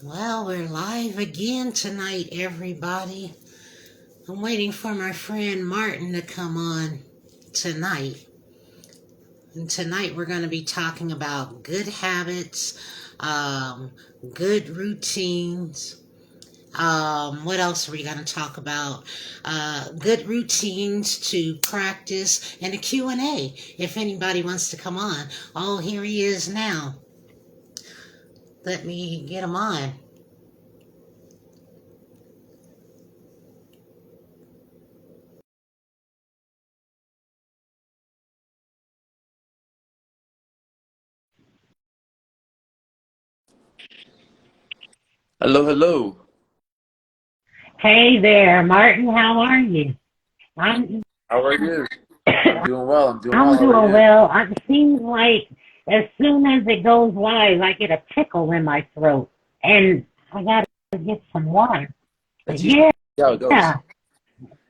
Well, we're live again tonight, everybody. I'm waiting for my friend Martin to come on tonight. And tonight we're going to be talking about good habits, um, good routines. What else are we going to talk about? Good routines to practice and a Q&A if anybody wants to come on. Oh, here he is now. Let me get him on. Hello, hello. Hey there, Martin. How are you? I'm How are you? I'm doing well. I'm doing well. I'm How are doing you? well. It seems like as soon as it goes live, I get a tickle in my throat, and I gotta get some water. That's usually Yeah, how it goes.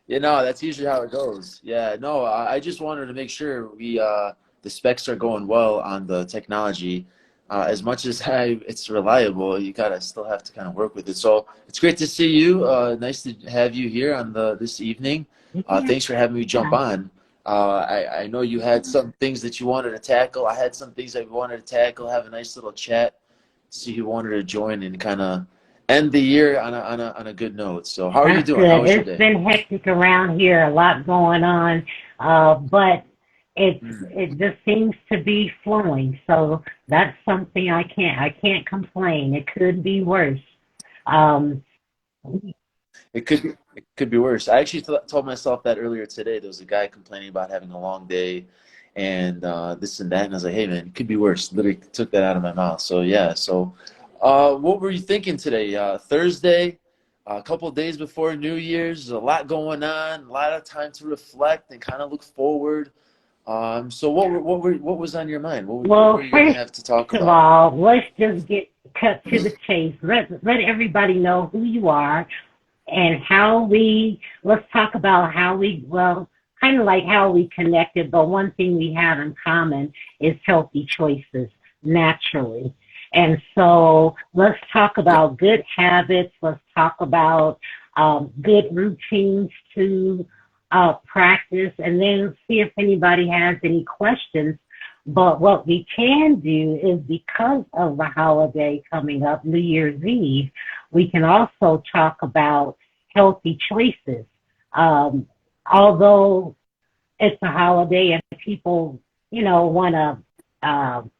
Yeah, no, that's usually how it goes. Yeah, no, I just wanted to make sure the specs are going well on the technology. As much as it's reliable, you gotta still have to kind of work with it. So it's great to see you. Nice to have you here on the this evening. yeah. Thanks for having me jump on. I know you had some things that you wanted to tackle. I had some things I wanted to tackle. Have a nice little chat. See who wanted to join and kind of end the year on a good note. So how are you That's doing? How good. was your It's day? been hectic around here, a lot going on, but it just seems to be flowing. So that's something I can't complain. It could be worse. Um, It could be worse. I actually told myself that earlier today. There was a guy complaining about having a long day and this and that, and I was like, "Hey, man, it could be worse." Literally took that out of my mouth. So yeah. So, what were you thinking today? Thursday, a couple of days before New Year's. There's a lot going on. A lot of time to reflect and kind of look forward. So what was on your mind? What well, were you gonna first have to talk of about? all, let's just get cut to the chase. Let everybody know who you are and let's talk about kind of like how we connected, but one thing we have in common is healthy choices naturally. And so let's talk about good habits. Let's talk about good routines to practice, and then see if anybody has any questions. But what we can do is, because of the holiday coming up, New Year's Eve, we can also talk about healthy choices. Um, Although it's a holiday and people, want to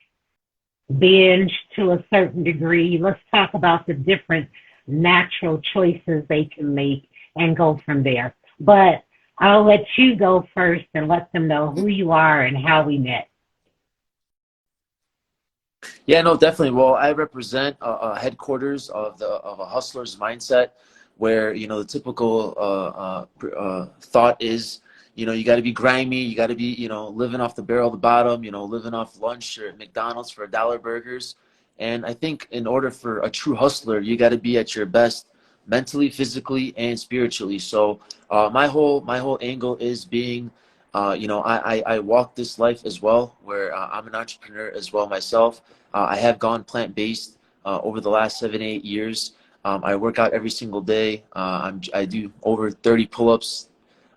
binge to a certain degree, let's talk about the different natural choices they can make and go from there. But I'll let you go first and let them know who you are and how we met. Yeah, no, definitely. Well, I represent a headquarters of a hustler's mindset, where the typical thought is, you got to be grimy, you got to be living off the barrel of the bottom, living off lunch or at McDonald's for $1 burgers. And I think in order for a true hustler, you got to be at your best mentally, physically, and spiritually. So my whole angle is being, I walk this life as well, where I'm an entrepreneur as well myself. I have gone plant-based over the last 7, 8 years. I work out every single day. I do over 30 pull-ups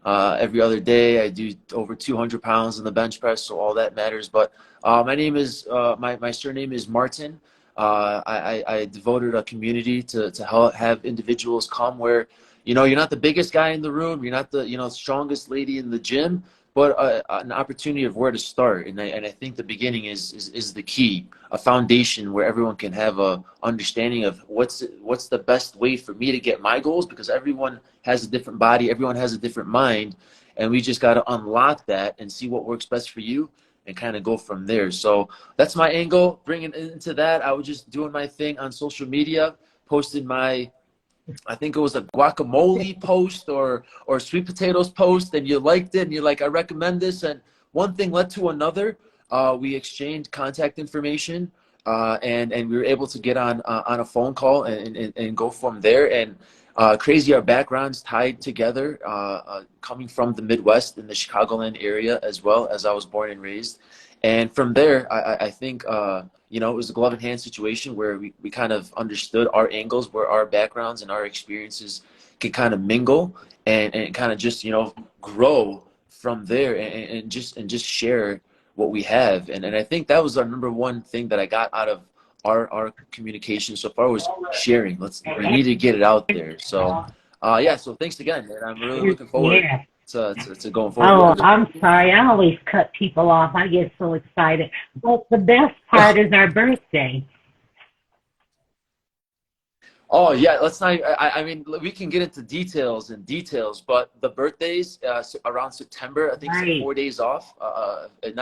every other day. I do over 200 pounds in the bench press, so all that matters. But my surname is Martin. I devoted a community to help have individuals come where you're not the biggest guy in the room, you're not the strongest lady in the gym, but an opportunity of where to start. And I think the beginning is the key, a foundation where everyone can have a understanding of what's the best way for me to get my goals, because everyone has a different body, everyone has a different mind, and we just got to unlock that and see what works best for you and kind of go from there. So that's my angle. Bringing into that, I was just doing my thing on social media, posted my, I think it was a guacamole post or sweet potatoes post, and you liked it, and you're like, I recommend this, and one thing led to another. We exchanged contact information, and we were able to get on a phone call and go from there. And crazy, our backgrounds tied together, coming from the Midwest in the Chicagoland area as well, as I was born and raised. And from there, I think you know, it was a glove in hand situation where we kind of understood our angles, where our backgrounds and our experiences could kind of mingle and kind of just, you know, grow from there and just share what we have. And I think that was our number one thing that I got out of our communication so far was sharing. We need to get it out there. So yeah, so thanks again, man. I'm really looking forward Yeah. to going forward Oh, with I'm sorry. I always cut people off. I get so excited. But the best it. part is our birthday. Oh yeah, let's not. I mean, we can get into details, but the birthdays around September, I think it's like Right. 4 days off,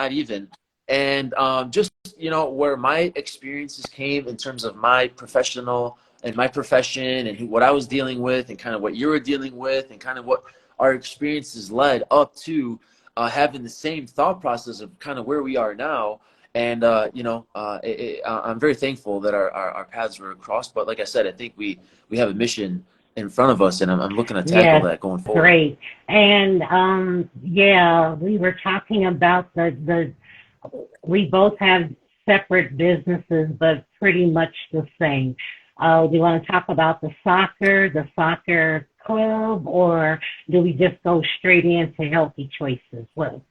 not even. And just you know where my experiences came in terms of my professional and my profession and what I was dealing with and kind of what you were dealing with and kind of what our experiences led up to having the same thought process of kind of where we are now. And you know, I'm very thankful that our paths were crossed. But like I said, I think we have a mission in front of us, and I'm looking to tackle Yes. that going forward. Great. And yeah, we were talking about the we both have separate businesses, but pretty much the same. Do you want to talk about the soccer club, or do we just go straight into healthy choices? Well,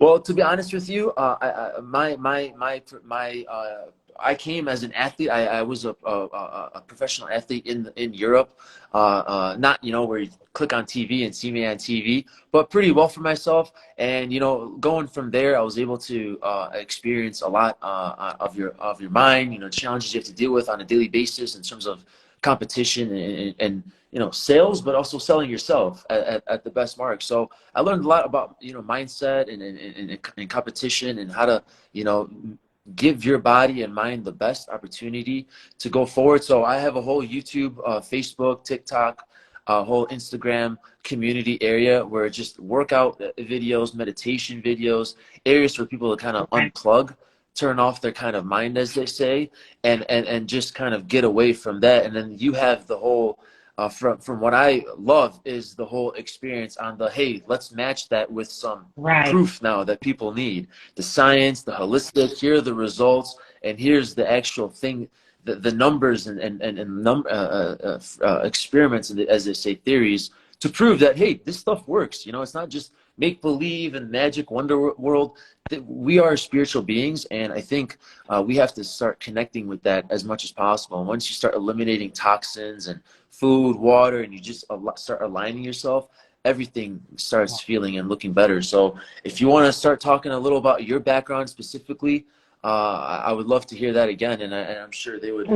Well, to be honest with you, I came as an athlete. I was a professional athlete in Europe. Not you know where you click on TV and see me on TV, but pretty well for myself. And you know, going from there, I was able to experience a lot of your mind. You know, challenges you have to deal with on a daily basis in terms of competition and you know sales, but also selling yourself at the best mark. So I learned a lot about you know mindset and competition and how to you know give your body and mind the best opportunity to go forward. So I have a whole YouTube, Facebook, TikTok, whole Instagram community area where just workout videos, meditation videos, areas for people to kind of okay, unplug, turn off their kind of mind, as they say, and just kind of get away from that. And then you have the whole from what I love is the whole experience on the hey, let's match that with some right, proof now that people need the science, the holistic. Here are the results, and here's the actual thing, the numbers and experiments, and as they say, theories to prove that hey, this stuff works. You know, it's not just make believe and magic wonder world. We are spiritual beings, and I think we have to start connecting with that as much as possible. And once you start eliminating toxins and food, water, and you just start aligning yourself, everything starts feeling and looking better. So if you want to start talking a little about your background specifically, I would love to hear that again, and I'm sure they would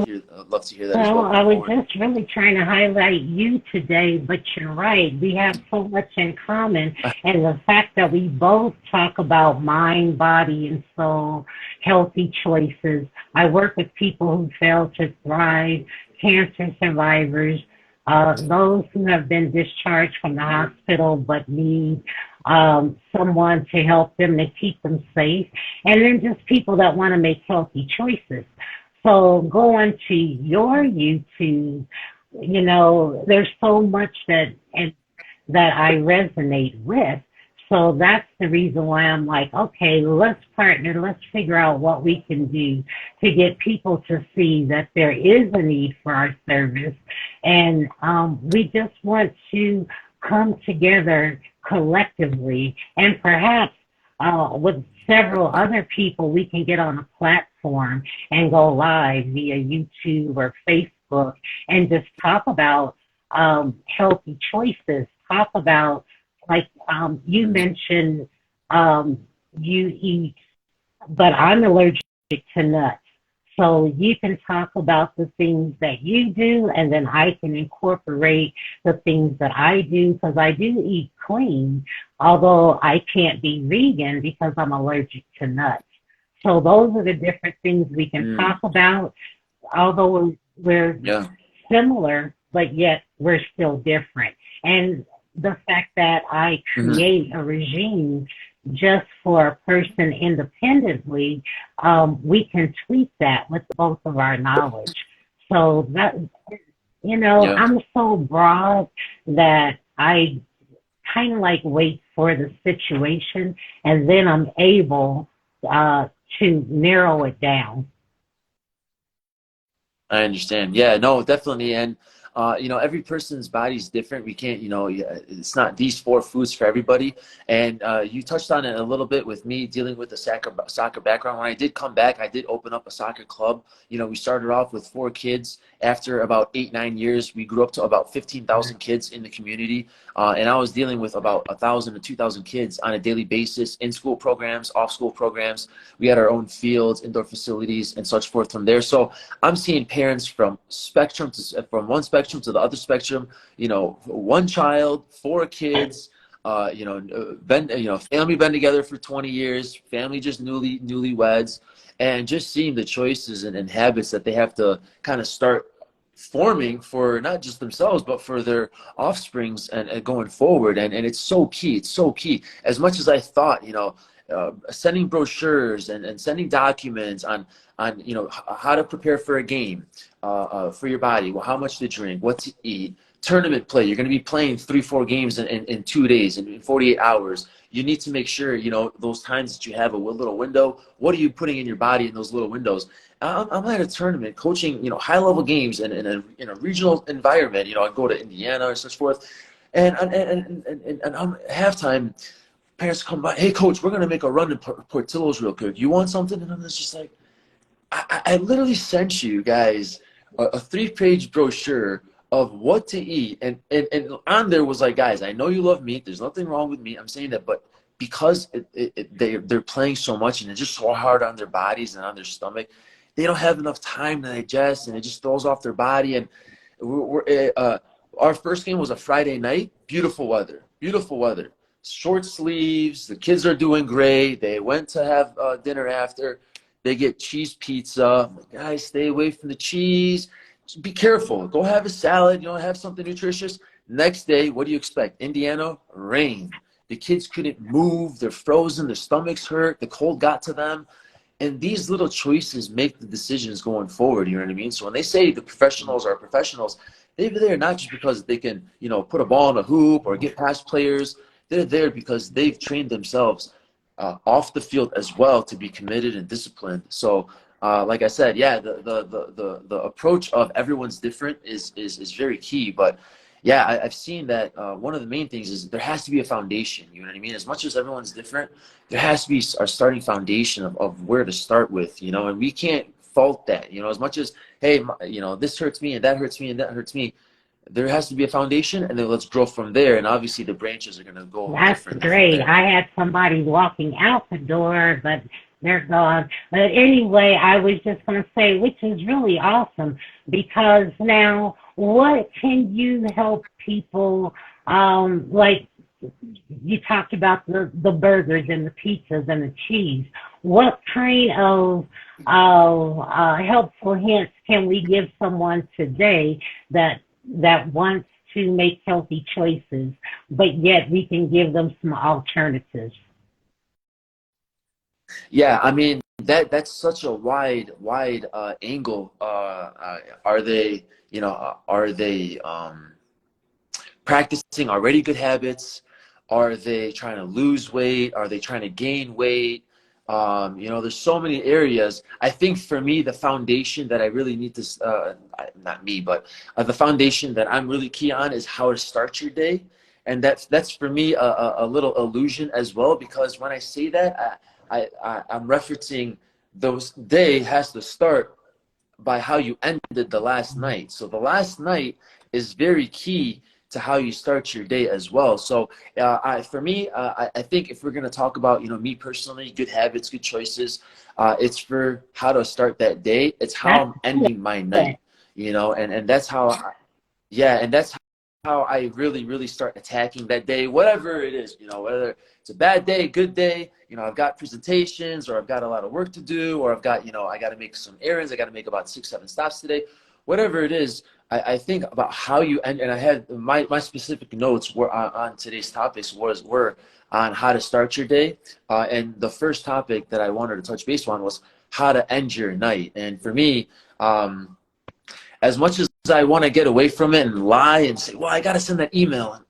love to hear that as well, well I going was forward. just really trying to highlight you today, but you're right. We have so much in common. And the fact that we both talk about mind, body, and soul, healthy choices. I work with people who fail to thrive, cancer survivors, those who have been discharged from the hospital but need someone to help them to keep them safe, and then just people that want to make healthy choices. So going to your YouTube, you know, there's so much that I resonate with. So that's the reason why I'm like, okay, let's partner, let's figure out what we can do to get people to see that there is a need for our service. And we just want to come together collectively and perhaps with several other people, we can get on a platform and go live via YouTube or Facebook and just talk about healthy choices, talk about like you Mhm. mentioned you eat, but I'm allergic to nuts. So you can talk about the things that you do, and then I can incorporate the things that I do because I do eat clean, although I can't be vegan because I'm allergic to nuts. So those are the different things we can Mm, talk about, although we're yeah. similar, but yet we're still different. And the fact that I Mhm. create a regime just for a person independently, we can tweak that with both of our knowledge. So that, you know, Yeah. I'm so broad that I kind of like wait for the situation and then I'm able uh, to narrow it down. I understand. Yeah, no, definitely. And, every person's body is different. We can't, it's not these four foods for everybody. And you touched on it a little bit with me dealing with the soccer background. When I did come back, I did open up a soccer club. We started off with 4 kids. After about 8, 9 years, we grew up to about 15,000 kids in the community. And I was dealing with about 1,000 to 2,000 kids on a daily basis in school programs, off school programs. We had our own fields, indoor facilities, and such forth from there. So I'm seeing parents from one spectrum to the other spectrum. One child, 4 kids. Family been together for 20 years. Family just newlyweds, and just seeing the choices and habits that they have to kind of start forming for not just themselves but for their offsprings and going forward. And it's so key. It's so key. As much as I thought, sending brochures and sending documents on how to prepare for a game, for your body, well, how much to drink, what to eat, tournament play. You're going to be playing 3-4 games in 2 days, in 48 hours. You need to make sure, those times that you have a little window, what are you putting in your body in those little windows? I'm at a tournament coaching, high-level games in a regional environment. I go to Indiana or such forth. And I'm halftime, parents come by, hey, coach, we're going to make a run in Portillo's real quick. You want something? And I'm just like, I literally sent you guys a 3-page brochure of what to eat. And on there was like, guys, I know you love meat. There's nothing wrong with meat. I'm saying that, but because they're playing so much and it's just so hard on their bodies and on their stomach, they don't have enough time to digest, and it just throws off their body. And our first game was a Friday night. Beautiful weather. Short sleeves. The kids are doing great. They went to have dinner after. They get cheese pizza. I'm like, guys, stay away from the cheese. Just be careful. Go have a salad. Have something nutritious. Next day, what do you expect? Indiana, rain. The kids couldn't move. They're frozen. Their stomachs hurt. The cold got to them. And these little choices make the decisions going forward. You know what I mean? So when they say the professionals are professionals, they're there not just because they can, put a ball in a hoop or get past players. They're there because they've trained themselves off the field as well to be committed and disciplined. So, like I said, yeah, the approach of everyone's different is very key. But yeah, I've seen that one of the main things is there has to be a foundation. You know what I mean? As much as everyone's different, there has to be our starting foundation of where to start with. And we can't fault that. As much as, hey, this hurts me and that hurts me and that hurts me. There has to be a foundation, and then let's grow from there. And obviously, the branches are going to go That's different from great. there. I had somebody walking out the door, but they're gone. But anyway, I was just going to say, which is really awesome, because now what can you help people, like you talked about the burgers and the pizzas and the cheese. What kind of helpful hints can we give someone today that wants to make healthy choices, but yet we can give them some alternatives? Yeah, I mean that's such a wide angle. Are they practicing already good habits? Are they trying to lose weight? Are they trying to gain weight? There's so many areas. I think for me, the foundation that I really need to, not me, but the foundation that I'm really key on is how to start your day. And that's for me a little illusion as well, because when I say that, I'm referencing those day has to start by how you ended the last night. So the last night is very key to how you start your day as well. So for me, I think if we're going to talk about, me personally, good habits, good choices, it's for how to start that day. It's how That's I'm ending my night, and that's how, and that's how I really start attacking that day, whatever it is, whether it's a bad day, good day, I've got presentations, or I've got a lot of work to do, or I've got, I got to make some errands. I got to make about 6-7 stops today, whatever it is. I think about how you end, and I had my specific notes were on today's topics were on how to start your day. And the first topic that I wanted to touch base on was how to end your night. And for me, as much as I want to get away from it and lie and say, well, I got to send that email.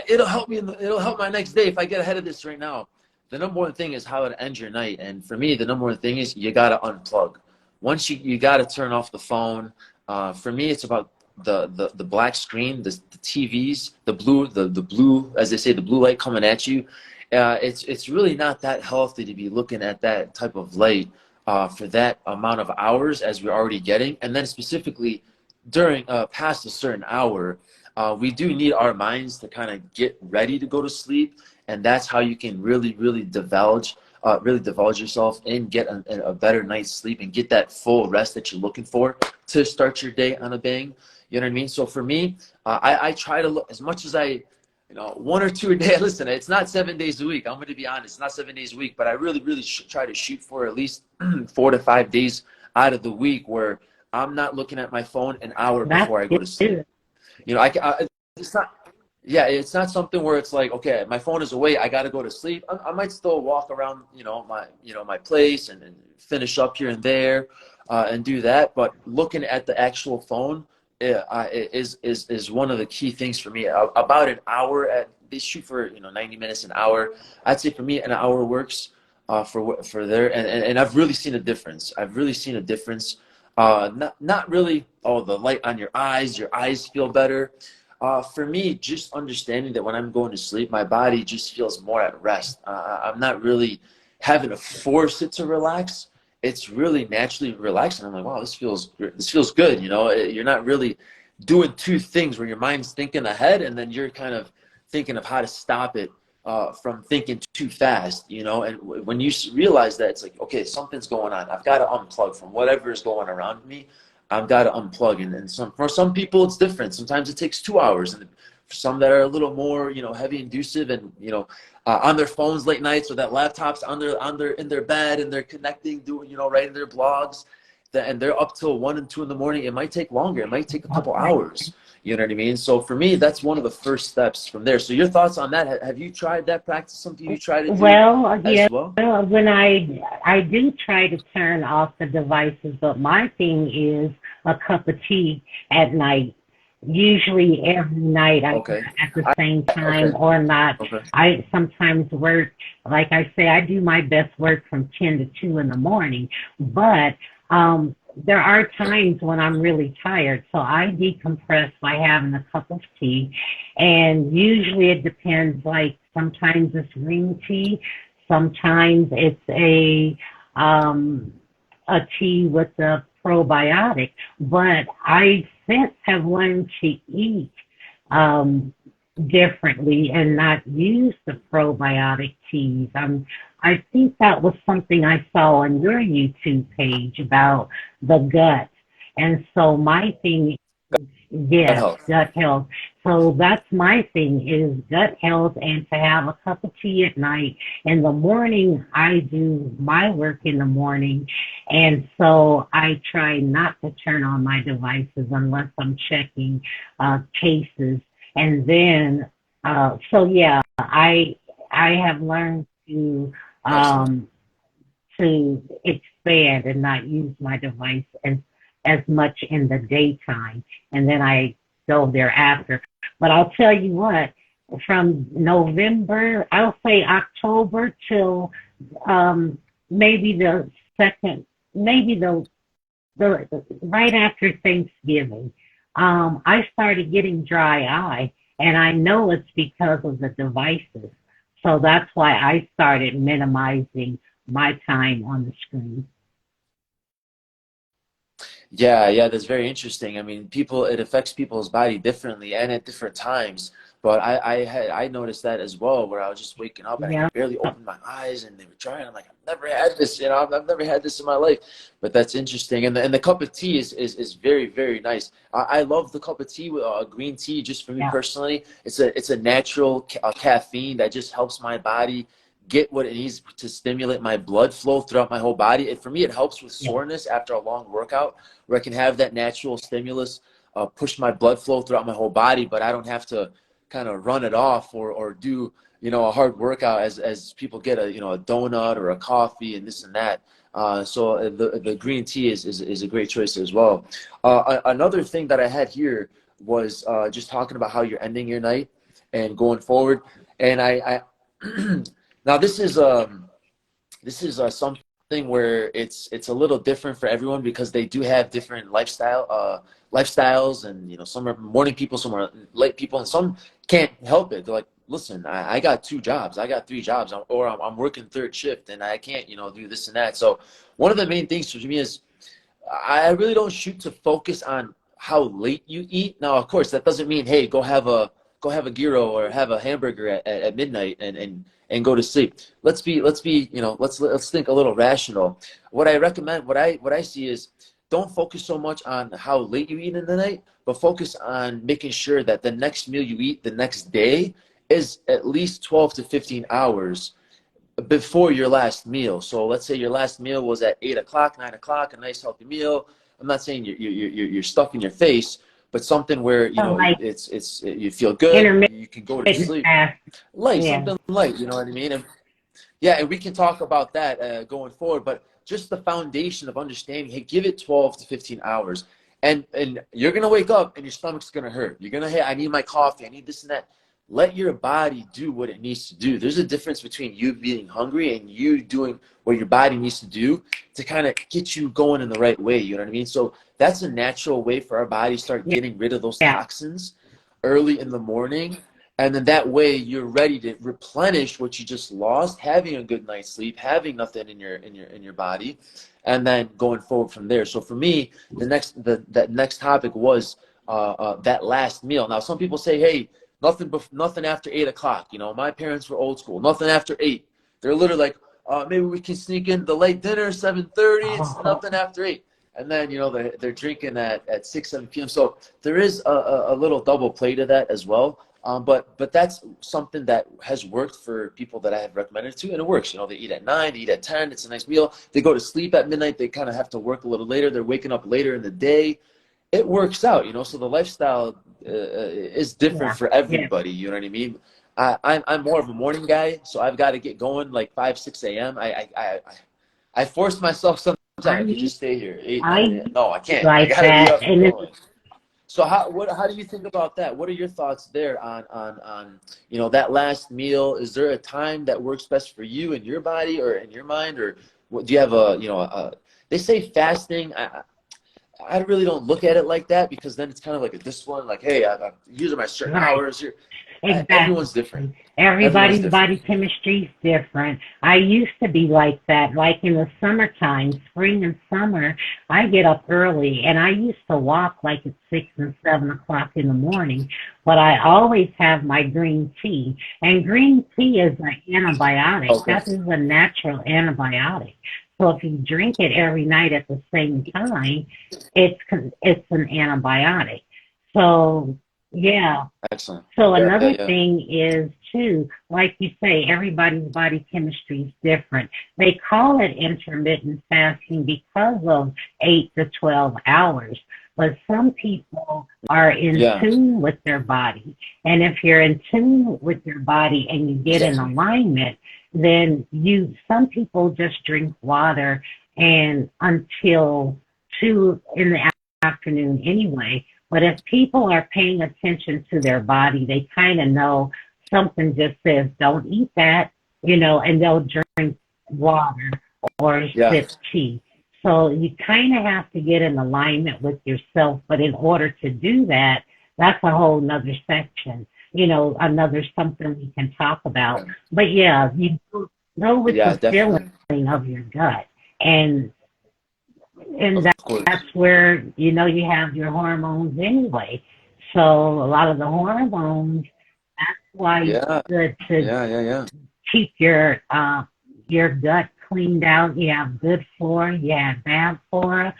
It'll help me. It'll help my next day if I get ahead of this right now. the number one thing is how to end your night. And for me, the number one thing is you got to unplug. Once you got to turn off the phone. For me, it's about the black screen, the TVs, the blue, as they say, the blue light coming at you. It's really not that healthy to be looking at that type of light for that amount of hours as we're already getting. And then specifically during past a certain hour, we do need our minds to kind of get ready to go to sleep. And that's how you can really divulge yourself and get a better night's sleep and get that full rest that you're looking for to start your day on a bang. You know what I mean? So for me, I try to look as much as I, 1 or 2 a day. Listen, it's not 7 days a week. I'm going to be honest. It's not 7 days a week, but I really try to shoot for at least 4 to 5 days out of the week where I'm not looking at my phone an hour That's before I go to sleep. good. It's not, yeah, it's not something where it's like, okay, my phone is away, I got to go to sleep. I might still walk around, my place and finish up here and there and do that. But looking at the actual phone is one of the key things for me. About an hour they shoot for 90 minutes, an hour. I'd say for me an hour works for there, and I've really seen a difference. Not really, the light on your eyes feel better. For me, just understanding that when I'm going to sleep, my body just feels more at rest. I'm not really having to force it to relax. It's really naturally relaxing. I'm like, wow, this feels good. You're not really doing two things where your mind's thinking ahead and then you're kind of thinking of how to stop it from thinking too fast. And when you realize that, it's like, okay, something's going on. I've got to unplug from whatever is going around me. I've got to unplug. And for some people, it's different. Sometimes it takes 2 hours. And for some that are a little more, heavy inducive and, on their phones late nights or that laptops in their bed and they're connecting, doing, writing their blogs, and they're up till 1 and 2 in the morning. It might take longer. It might take a couple hours. You know what I mean? So for me, that's one of the first steps from there. So your thoughts on that? Have you tried that practice? Something you try to do Well, yeah, as well? when I do try to turn off the devices, but my thing is a cup of tea at night. Usually every night I Okay. at the same Okay. time or not. Okay. I sometimes work, like I say, I do my best work from 10 to 2 in the morning, but there are times when I'm really tired, so I decompress by having a cup of tea, and usually it depends, like sometimes it's green tea, sometimes it's um, a tea with a probiotic, but I since have learned to eat um, differently and not use the probiotic teas. I think that was something I saw on your YouTube page about the gut. And so my thing, That yes, helps. gut health. So that's my thing is gut health and to have a cup of tea at night. In the morning, I do my work in the morning. And so I try not to turn on my devices unless I'm checking cases. And then, so yeah, I have learned Excellent. um, to expand and not use my device as much in the daytime, and then I go thereafter. But I'll tell you what, from November, I'll say October till maybe the second, maybe the right after Thanksgiving, I started getting dry eye, and I know it's because of the devices. So that's why I started minimizing my time on the screen. Yeah, that's very interesting. I mean, it affects people's body differently and at different times. But I noticed that as well, where I was just waking up and I Yeah, could barely open my eyes and they were dry. And I'm like, I've never had this, I've never had this in my life. But that's interesting. And the cup of tea is very nice. I love the cup of tea with green tea. Just for me yeah, personally, it's a natural caffeine that just helps my body get what it needs to stimulate my blood flow throughout my whole body. And for me, it helps with yeah. soreness after a long workout where I can have that natural stimulus push my blood flow throughout my whole body, but I don't have to kind of run it off or do a hard workout as people get a donut or a coffee and this and that. So the green tea is a great choice as well. Another thing that I had here was just talking about how you're ending your night and going forward. And I Now this is something where it's a little different for everyone because they do have different lifestyles, and you know, some are morning people, some are late people, and some can't help it. They're like, listen, I got two jobs, I got three jobs, or I'm working third shift, and I can't, you know, do this and that. So one of the main things for me is I really don't shoot to focus on how late you eat. Now, of course, that doesn't mean, hey, go have a gyro or have a hamburger at midnight and go to sleep. Let's be, you know, let's think a little rational. What I recommend, what I see is don't focus so much on how late you eat in the night, but focus on making sure that the next meal you eat the next day is at least 12 to 15 hours before your last meal. So let's say your last meal was at 8 o'clock, 9 o'clock, a nice healthy meal. I'm not saying you're stuffing your face, but something where, you So know, like it's you feel good, intermittent you can go to sleep, fast. light, Yeah. something light. You know what I mean? And yeah, and we can talk about that going forward. But just the foundation of understanding, hey, give it 12 to 15 hours, and you're gonna wake up and your stomach's gonna hurt. You're gonna, hey, I need my coffee, I need this and that. Let your body do what it needs to do. There's a difference between you being hungry and you doing what your body needs to do to kind of get you going in the right way. You know what I mean? So that's a natural way for our body to start Yeah. getting rid of those Yeah. toxins early in the morning, and then that way you're ready to replenish what you just lost, having a good night's sleep, having nothing in your body, and then going forward from there. So for me, that next topic was that last meal. Now some people say, hey, nothing after 8 o'clock. You know, my parents were old school, nothing after 8. They're literally like, maybe we can sneak in the late dinner, 7:30. It's Oh, nothing after 8. And then, you know, they're drinking at 6, 7 p.m. So there is a little double play to that as well. But that's something that has worked for people that I have recommended to, and it works. You know, they eat at 9, they eat at 10. It's a nice meal. They go to sleep at midnight. They kind of have to work a little later. They're waking up later in the day. It works out, you know. So the lifestyle is different yeah. for Yeah. everybody. You know what I mean? I'm more of a morning guy, so I've got to get going like 5, 6 a.m. I force myself sometimes. I could I just stay here 8, 9 I a.m. No, I can't. I like got to be that, up and and going. So how do you think about that? What are your thoughts there on you know, that last meal? Is there a time that works best for you in your body or in your mind, or do you have a, you know, they say fasting. I really don't look at it like that, because then it's kind of like a discipline. Like, hey, these are my certain right. hours. Exactly. Everyone's different. Everyone's Everybody's different. body chemistry is different. I used to be like that. Like in the summertime, spring and summer, I get up early and I used to walk like at 6 and 7 o'clock in the morning. But I always have my green tea. And green tea is an antibiotic. Okay. That is a natural antibiotic. So if you drink it every night at the same time, it's an antibiotic. So yeah, Excellent. so Yeah, yeah, another yeah. thing is too, like you say, everybody's body chemistry is different. They call it intermittent fasting because of 8 to 12 hours. But some people are in Yeah, tune with their body. And if you're in tune with your body and you get in exactly. alignment, then some people just drink water and until 2 in the afternoon anyway. But if people are paying attention to their body, they kind of know something just says, don't eat that, and they'll drink water or Yeah, sip tea. So you kind of have to get in alignment with yourself. But in order to do that, that's a whole nother section, another something we can talk about. yeah, But yeah, you go with yeah, the feeling definitely. of your gut. And and Of that's course. where you have your hormones anyway. So a lot of the hormones. That's why it's Yeah, good to yeah, yeah, yeah. keep your gut cleaned out. You have good flora, you have bad flora.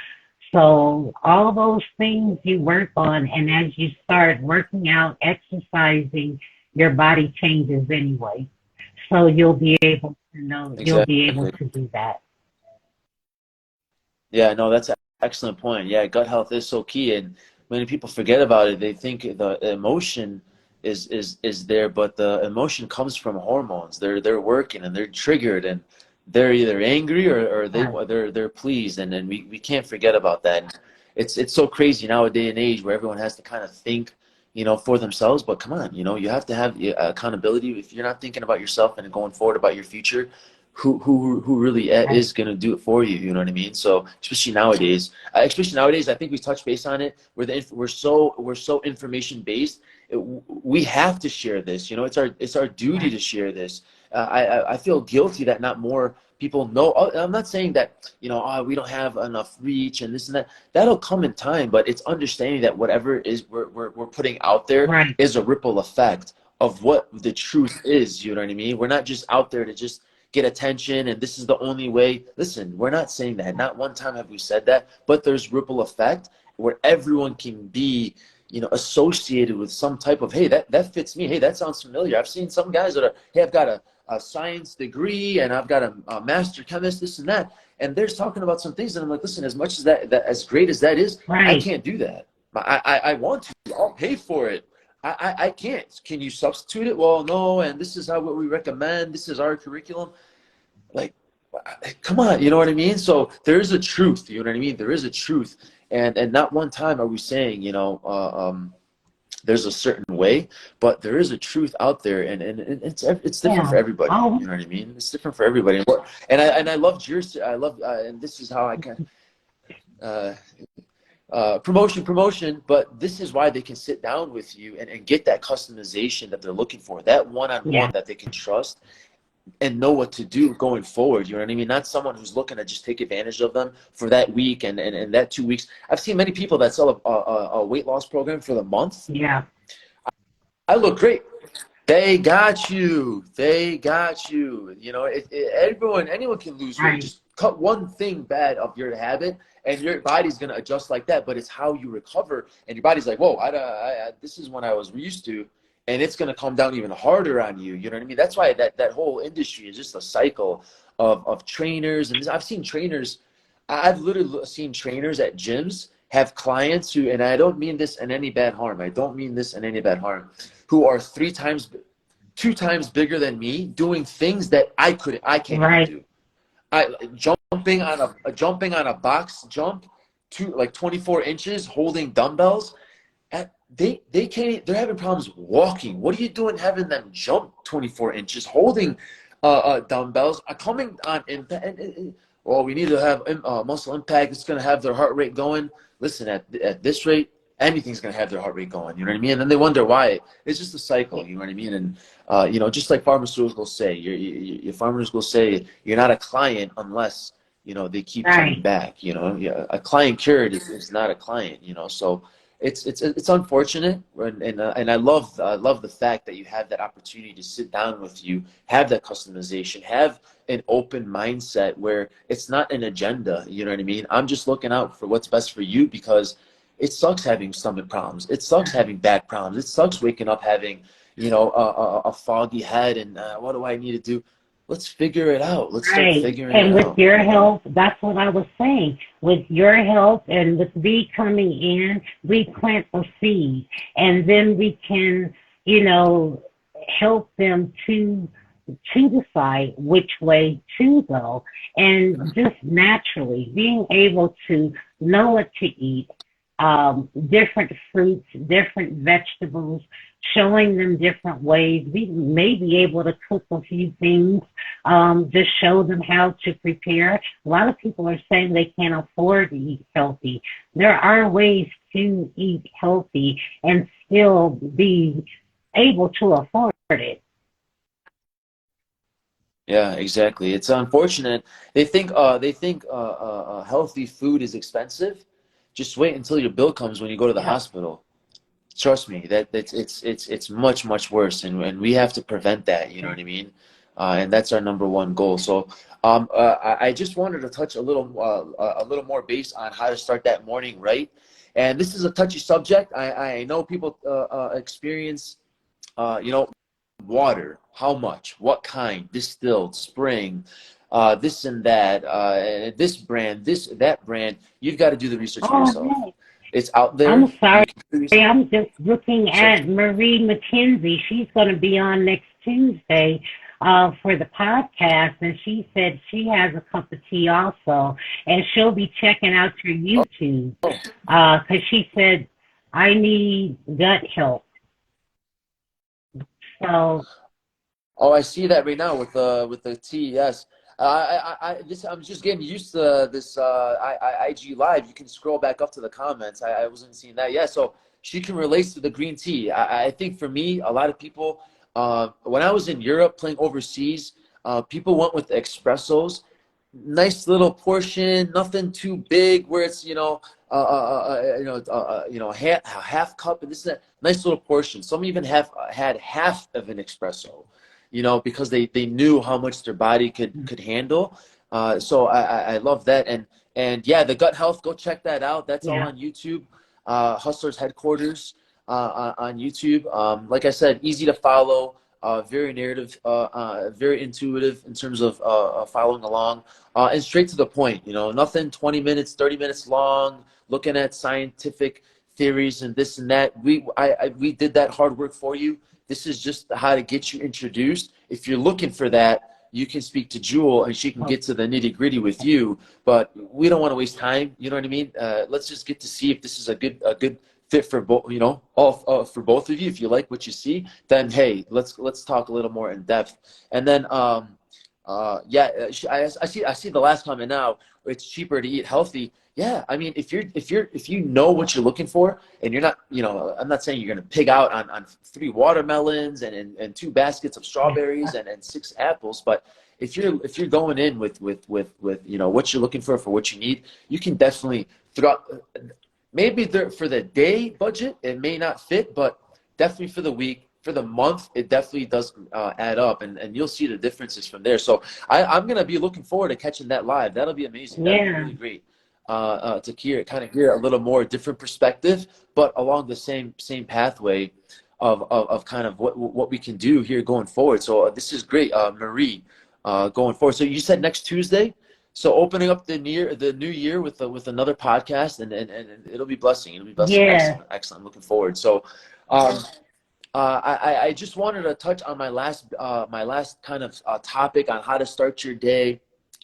So all those things you work on, and as you start working out, exercising, your body changes anyway. So you'll be able Exactly. to do that. Yeah, no, that's an excellent point. Yeah, gut health is so key, and many people forget about it. They think the emotion is there, but the emotion comes from hormones. They're working and they're triggered, and they're either angry or Right. they're pleased, and we can't forget about that. It's so crazy nowadays and age where everyone has to kind of think, for themselves. But come on, you have to have accountability. If you're not thinking about yourself and going forward about your future, who really Right. is going to do it for you? You know what I mean? So especially nowadays, I think we touched base on it. We're so information based. We have to share this. It's our duty Right. to share this. I feel guilty that not more people know. I'm not saying that we don't have enough reach and this and that. That'll come in time, but it's understanding that whatever is we're putting out there Right. is a ripple effect of what the truth is. You know what I mean? We're not just out there to just get attention and this is the only way. Listen, we're not saying that. Not one time have we said that, but there's ripple effect where everyone can be associated with some type of, hey, that fits me. Hey, that sounds familiar. I've seen some guys that are, hey, I've got a science degree and I've got a master chemist, this and that. And they're talking about some things. And I'm like, listen, as much as that as great as that is, I Right. can't do that. I want to. I'll pay for it. I can't. Can you substitute it? Well, no. And this is what we recommend. This is our curriculum. Like, come on, you know what I mean? So there is a truth, you know what I mean? There is a truth. And not one time are we saying, there's a certain way, but there is a truth out there, and it's different for Yeah. everybody. Oh, You know what I mean? It's different for everybody. And I loved yours. I love, and this is how I can uh, promotion. But this is why they can sit down with you and get that customization that they're looking for, that yeah. one-on-one that they can trust and know what to do going forward. You know what I mean? Not someone who's looking to just take advantage of them for that week and that 2 weeks. I've seen many people that sell a weight loss program for the month. Yeah. I look great. They got you. They got you. Anyone can lose weight. Right. Just cut one thing bad of your habit, and your body's gonna adjust like that. But it's how you recover, and your body's like, whoa, this is when I was used to, and it's gonna come down even harder on you. You know what I mean? That's why that whole industry is just a cycle of trainers, and I've seen trainers. I've literally seen trainers at gyms have clients who, and I don't mean this in any bad harm. I don't mean this in any bad harm, who are 2 times bigger than me, doing things that I can't even Right. do. I jumping on a box jump, 24 inches, holding dumbbells. They can't. They're having problems walking. What are you doing having them jump 24 inches, holding dumbbells? Coming on impact. Well, we need to have muscle impact. It's going to have their heart rate going. Listen, at this rate, anything's going to have their heart rate going. You know what I mean? And then they wonder why. It's just a cycle. You know what I mean? And just like pharmaceuticals say, your pharmaceuticals say you're not a client unless they keep coming Right. back. Yeah, a client cured is not a client. So it's unfortunate, and I love the fact that you have that opportunity to sit down with you, have that customization, have an open mindset where it's not an agenda. You know what I mean? I'm just looking out for what's best for you, because it sucks having stomach problems. It sucks having back problems. It sucks waking up having a foggy head and what do I need to do? Let's figure it out. Let's start Right. figuring it And with out. your health, that's what I was saying. With your health and with me coming in, we plant a seed and then we can, you know, help them to decide which way to go. And just naturally being able to know what to eat, different fruits, different vegetables, showing them different ways. We may be able to cook a few things, just show them how to prepare. A lot of people are saying they can't afford to eat healthy. There are ways to eat healthy and still be able to afford it. Yeah, exactly. It's unfortunate. They think healthy food is expensive. Just wait until your bill comes when you go to the Yep. hospital. Trust me, it's much worse, and we have to prevent that. You know what I mean? And that's our number one goal. So, I just wanted to touch a little more base on how to start that morning right. And this is a touchy subject. I know people experience, water. How much? What kind? Distilled, spring, this and that, this brand, that brand. You've got to do the research for Oh, yourself. hey, It's out there. I'm sorry. You can do the research. I'm just looking So, at Marie McKenzie. She's going to be on next Tuesday for the podcast, and she said she has a cup of tea also, and she'll be checking out your YouTube oh, because she said I need gut health. So Oh, I see that right now with the T. Yes, I'm just getting used to this IG live. You can scroll back up to the comments. I wasn't seeing that. Yeah, so she can relate to the green tea. I think for me, a lot of people, when I was in Europe playing overseas, people went with espressos, nice little portion, nothing too big where it's half cup and this and that. Nice little portion. Some even have had half of an espresso, because they knew how much their body could handle. So I love that. And yeah, the gut health, go check that out. That's all yeah, on YouTube. Hustlers Headquarters on YouTube. Like I said, easy to follow. Very narrative, very intuitive in terms of following along, and straight to the point. Nothing 20 minutes, 30 minutes long, looking at scientific theories and this and that. We did that hard work for you. This is just how to get you introduced. If you're looking for that, you can speak to Jewel and she can get to the nitty gritty with you. But we don't want to waste time. You know what I mean? Let's just get to see if this is a good fit for both. All for both of you. If you like what you see, then hey, let's talk a little more in depth. And then yeah, I see the last comment now. It's cheaper to eat healthy. Yeah, I mean, if you know what you're looking for, and you're not, I'm not saying you're gonna pig out on 3 watermelons and 2 baskets of strawberries and 6 apples, but if you're going in with what you're looking for what you need, you can definitely throughout. Maybe for the day budget, it may not fit, but definitely for the week, for the month, it definitely does add up, and you'll see the differences from there. So I'm gonna be looking forward to catching that live. That'll be amazing. That'll be yeah, really great to hear a little more different perspective, but along the same pathway of kind of what we can do here going forward. So this is great, Marie, going forward. So you said next Tuesday. So opening up the new year with another podcast, and it'll be blessing. It'll be blessing. yeah. Excellent, excellent. I'm looking forward. So, um, I just wanted to touch on my last kind of topic on how to start your day,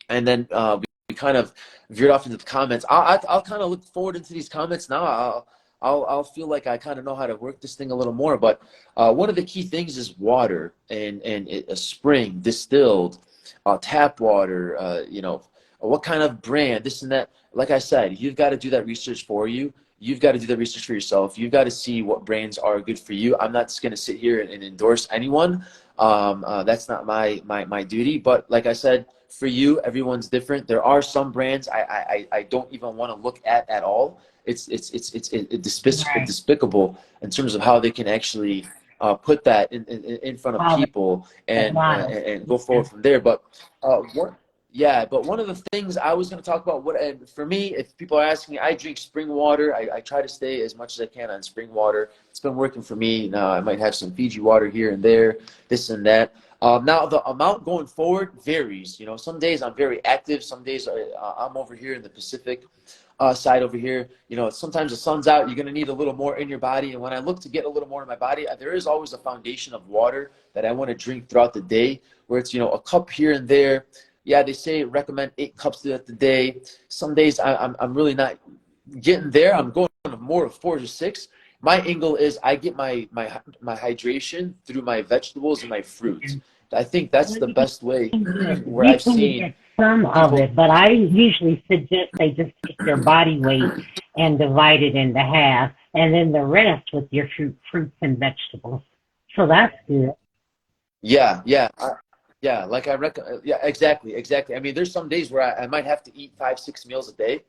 and then we kind of veered off into the comments. I'll kind of look forward into these comments now. I'll feel like I kind of know how to work this thing a little more. But one of the key things is water and a spring distilled, tap water. What kind of brand, this and that. Like I said, you've got to do that research for you. You've got to do the research for yourself. You've got to see what brands are good for you. I'm not just going to sit here and endorse anyone. That's not my duty. But like I said, for you, everyone's different. There are some brands I don't even want to look at all. It's Right. despicable in terms of how they can actually put that in front of All people the and go yeah. forward from there. But one yeah, but one of the things I was going to talk about, and for me, if people are asking me, I drink spring water. I try to stay as much as I can on spring water. It's been working for me. Now I might have some Fiji water here and there, this and that. Now the amount going forward varies. Some days I'm very active. Some days I'm over here in the Pacific side over here. Sometimes the sun's out. You're going to need a little more in your body. And when I look to get a little more in my body, there is always a foundation of water that I want to drink throughout the day, where it's a cup here and there. Yeah, they say recommend 8 cups throughout the day. Some days I'm really not getting there. I'm going more of 4 to 6. My angle is I get my hydration through my vegetables and my fruits. I think that's the best way where You I've can seen get some of people. it, but I usually suggest they just take their body weight and divide it into half, and then the rest with your fruits and vegetables. So that's good. Yeah, yeah, yeah. Like I reckon. Yeah, exactly, exactly. I mean, there's some days where I might have to eat 5, 6 meals a day,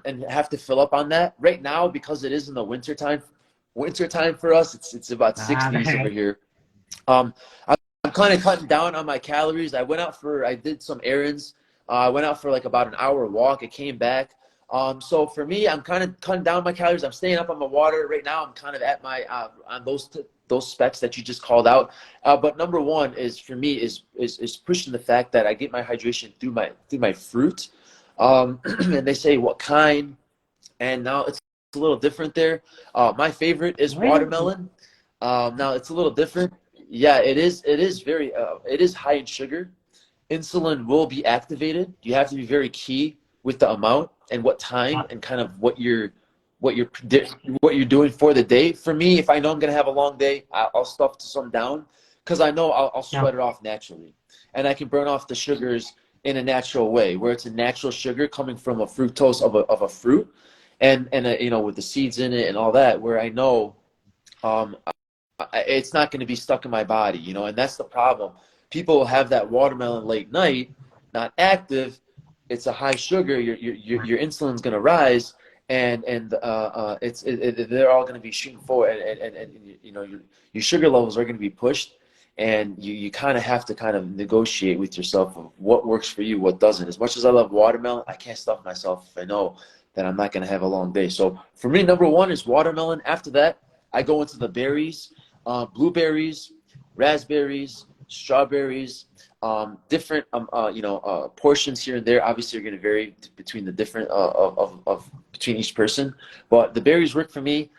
and have to fill up on that. Right now, because it is in the winter time for us, it's about All 60s over right. here. Um, I'm kind of cutting down on my calories. I did some errands. I went out for like about an hour walk. I came back. So for me, I'm kind of cutting down my calories. I'm staying up on my water right now. I'm kind of at my on those specs that you just called out. But number one is for me is pushing the fact that I get my hydration through my fruit. And they say what kind, and now it's a little different there. My favorite is Really? watermelon. Now it's a little different. Yeah, it is. It is very. It is high in sugar. Insulin will be activated. You have to be very key with the amount and what time and kind of what you're doing for the day. For me, if I know I'm gonna have a long day, I'll stuff some down because I know I'll Yeah. sweat it off naturally, and I can burn off the sugars in a natural way, where it's a natural sugar coming from a fructose of a fruit, and you know, with the seeds in it and all that, where I know um, it's not going to be stuck in my body, you know, and that's the problem. People have that watermelon late night, not active. It's a high sugar. Your insulin's going to rise, and they're all going to be shooting forward, and you know, your sugar levels are going to be pushed, and you kind of have to kind of negotiate with yourself of what works for you, what doesn't. As much as I love watermelon, I can't stuff myself if I know that I'm not going to have a long day. So for me, number one is watermelon. After that, I go into the berries, blueberries, raspberries, strawberries, different you know, portions here and there. Obviously, are going to vary between the different of between each person. But the berries work for me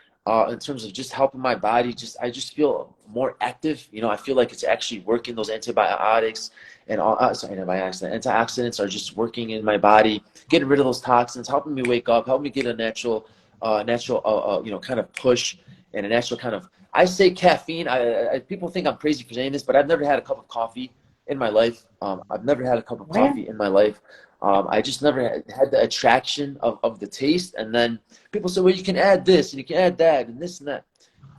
in terms of just helping my body. I just feel more active. You know, I feel like it's actually working. Those antibiotics and all sorry, antibiotics, the antioxidants are just working in my body, getting rid of those toxins, helping me wake up, helping me get a natural you know, kind of push and a natural kind of. I say caffeine. People think I'm crazy for saying this, but I've never had a cup of coffee in my life. I've never had a cup of Well, coffee in my life. I just never had the attraction of the taste. And then people say, well, you can add this and you can add that and this and that.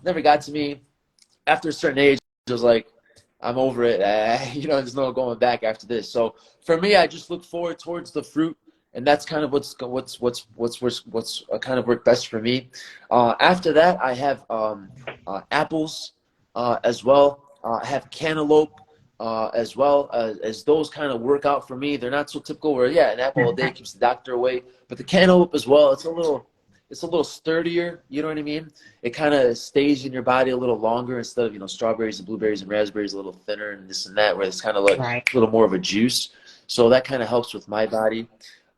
Never got to me. After a certain age, it was like, I'm over it. You know, there's no going back after this. So for me, I just look forward towards the fruit, and that's kind of what's kind of worked best for me. After that, I have apples as well. I have cantaloupe as well as those kind of work out for me. They're not so typical where, yeah, an apple a day keeps the doctor away, but the cantaloupe as well. It's a little sturdier. You know what I mean? It kind of stays in your body a little longer instead of, you know, strawberries and blueberries and raspberries a little thinner and this and that, where it's kind of like right. a little more of a juice. So that kind of helps with my body.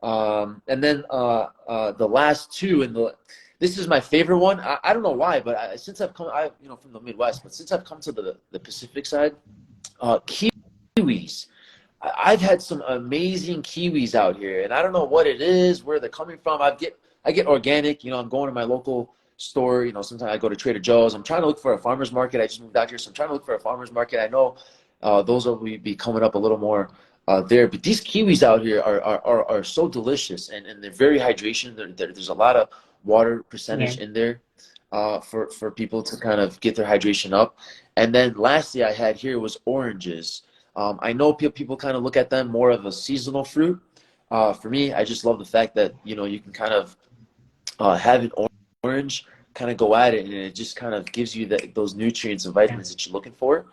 And then the last two, this is my favorite one. I don't know why, but since I've come, you know, from the Midwest, but since I've come to the Pacific side, kiwis. I've had some amazing kiwis out here, and I don't know what it is, where they're coming from. I get organic. You know, I'm going to my local store. You know, sometimes I go to Trader Joe's. I'm trying to look for a farmer's market. I just moved out here, so I'm trying to look for a farmer's market. I know those will be coming up a little more there, but these kiwis out here are so delicious, and they're very hydration. There's a lot of water Yeah. percentage in there for people to kind of get their hydration up. And then lastly, I had here was oranges. I know people kind of look at them more of a seasonal fruit. For me, I just love the fact that, you know, you can kind of have an orange, kind of go at it, and it just kind of gives you those nutrients and Yeah. vitamins that you're looking for.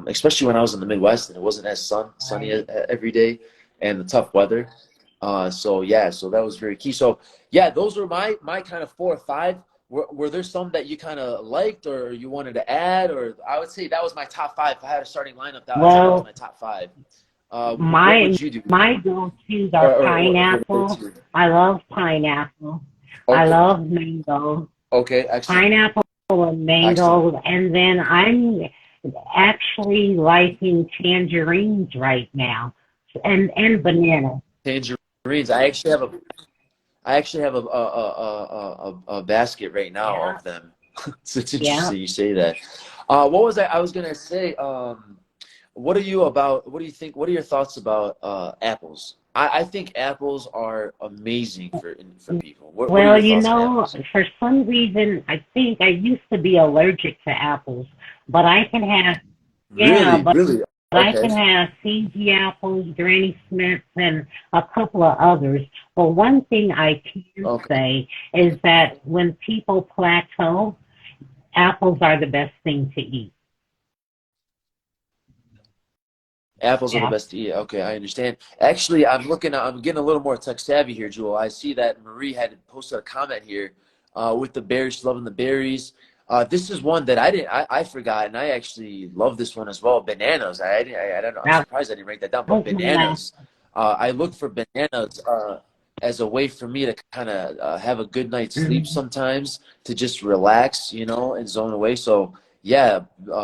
Especially when I was in the Midwest and it wasn't as sunny Right. every day, and the tough weather. So yeah, so that was very key. So yeah, those were my kind of 4 or 5. Were there some that you kind of liked or you wanted to add? Or I would say that was my top 5. If I had a starting lineup, I'd say that was Well, my top 5. What my would you do? my go-tos are Or your pineapple. go-to? I love pineapple. I Okay, love mango. okay, excellent, Pineapple and excellent. mango, and then I'm actually liking tangerines right now, and bananas. Tangerines. I actually have a basket right now Yeah, of them. So it's yeah. interesting you say that. What was I was gonna say? What are you about? What do you think? What are your thoughts about apples? I think apples are amazing for people. What are Well, your thoughts on apples? for some reason, I think I used to be allergic to apples, but I can have, yeah, Really, really? but I Okay, can have CG apples, Granny Smiths, and a couple of others. But one thing I can okay. say is that when people plateau, apples are the best thing to eat. Apples are the Yeah. best to eat. Okay, I understand. Actually, I'm getting a little more tech savvy here, Jewel. I see that Marie had posted a comment here with the berries. She's loving the berries. This is one that I forgot, and I actually love this one as well. Bananas. I don't know. I'm Now, surprised I didn't write that down. But those my last. bananas. I look for bananas as a way for me to kind of have a good night's sleep Mhm. sometimes, to just relax, you know, and zone away. So yeah,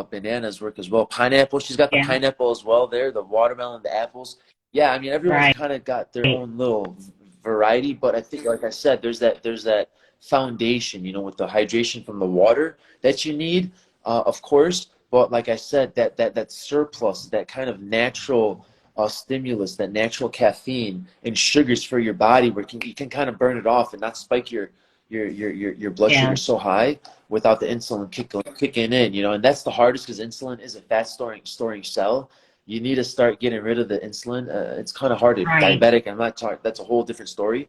bananas work as well. Pineapple. She's got the Yeah. pineapple as well there. The watermelon, the apples. Yeah, I mean everyone's Right. kind of got their own little variety, but I think, like I said, there's that foundation, you know, with the hydration from the water that you need, of course. But like I said, that surplus, that kind of natural stimulus, that natural caffeine and sugars for your body, where you can kind of burn it off and not spike your blood sugar Yeah. so high without the insulin kicking in, you know. And that's the hardest, because insulin is a fat storing cell. You need to start getting rid of the insulin. It's kind of hard to Right. diabetic. I'm not talking. That's a whole different story.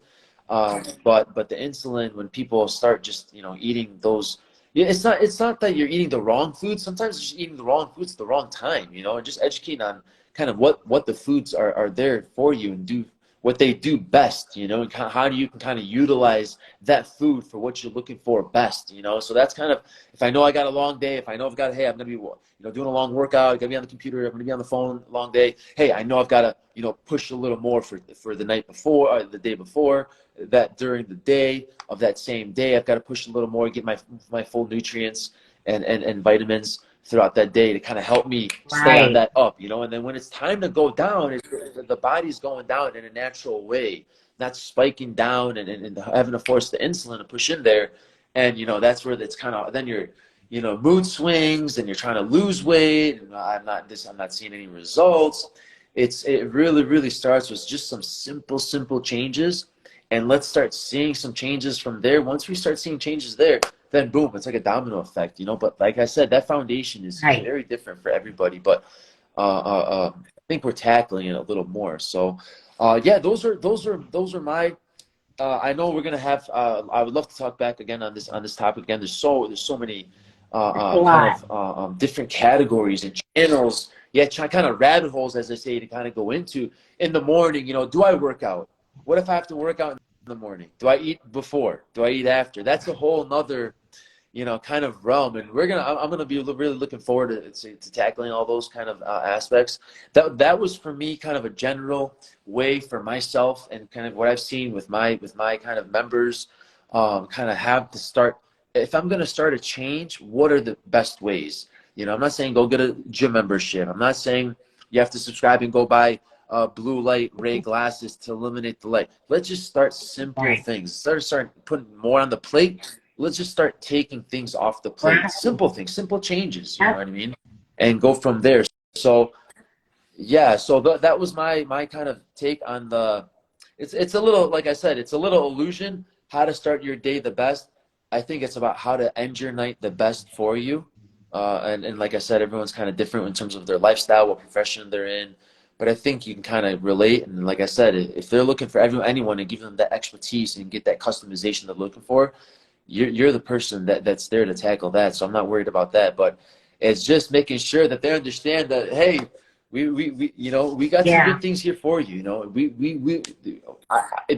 But the insulin, when people start just, you know, eating those, yeah, it's not that you're eating the wrong food. Sometimes you're just eating the wrong foods at the wrong time, you know, and just educating on kind of what the foods are there for you, and do what they do best, you know, and how do you can kind of utilize that food for what you're looking for best, you know. So that's kind of, if I know I got a long day, if I know I've got, hey, I'm gonna be, you know, doing a long workout, gonna be on the computer, I'm gonna be on the phone, long day. Hey, I know I've got to, you know, push a little more for the night before, or the day before, that during the day of that same day, I've got to push a little more, get my full nutrients and vitamins throughout that day to kind of help me stay on Right. that up, you know. And then when it's time to go down, the body's going down in a natural way, not spiking down and having to force the insulin to push in there. And, you know, that's where it's kind of, then you're, you know, mood swings and you're trying to lose weight. And I'm not seeing any results. It really starts with just some simple changes. And let's start seeing some changes from there. Once we start seeing changes there, then boom, it's like a domino effect, you know. But like I said, that foundation is Right. very different for everybody. But I think we're tackling it a little more. So, yeah, those are my. I know we're gonna have. I would love to talk back again on this topic again. There's so many It's a kind lot. of different categories and channels. Yeah, kind of rabbit holes, as I say, to kind of go into in the morning. You know, do I work out? What if I have to work out in the morning? Do I eat before? Do I eat after? That's a whole nother, you know, kind of realm. And I'm gonna be really looking forward to tackling all those kind of aspects. That was for me kind of a general way for myself, and kind of what I've seen with my kind of members, kind of have to start. If I'm gonna start a change, what are the best ways? You know, I'm not saying go get a gym membership. I'm not saying you have to subscribe and go buy blue light ray glasses to eliminate the light. Let's just start simple Right. things. Start putting more on the plate. Let's just start taking things off the plate. Right. Simple things, simple changes, you know That's what I mean? And go from there. So yeah, so that was my kind of take on the, it's a little, like I said, it's a little illusion how to start your day the best. I think it's about how to end your night the best for you. And like I said, everyone's kind of different in terms of their lifestyle, what profession they're in. But I think you can kind of relate. And like I said, if they're looking for anyone and give them that expertise and get that customization they're looking for, you're the person that's there to tackle that. So I'm not worried about that. But it's just making sure that they understand that, hey, we you know, we got some yeah. good things here for you. You know,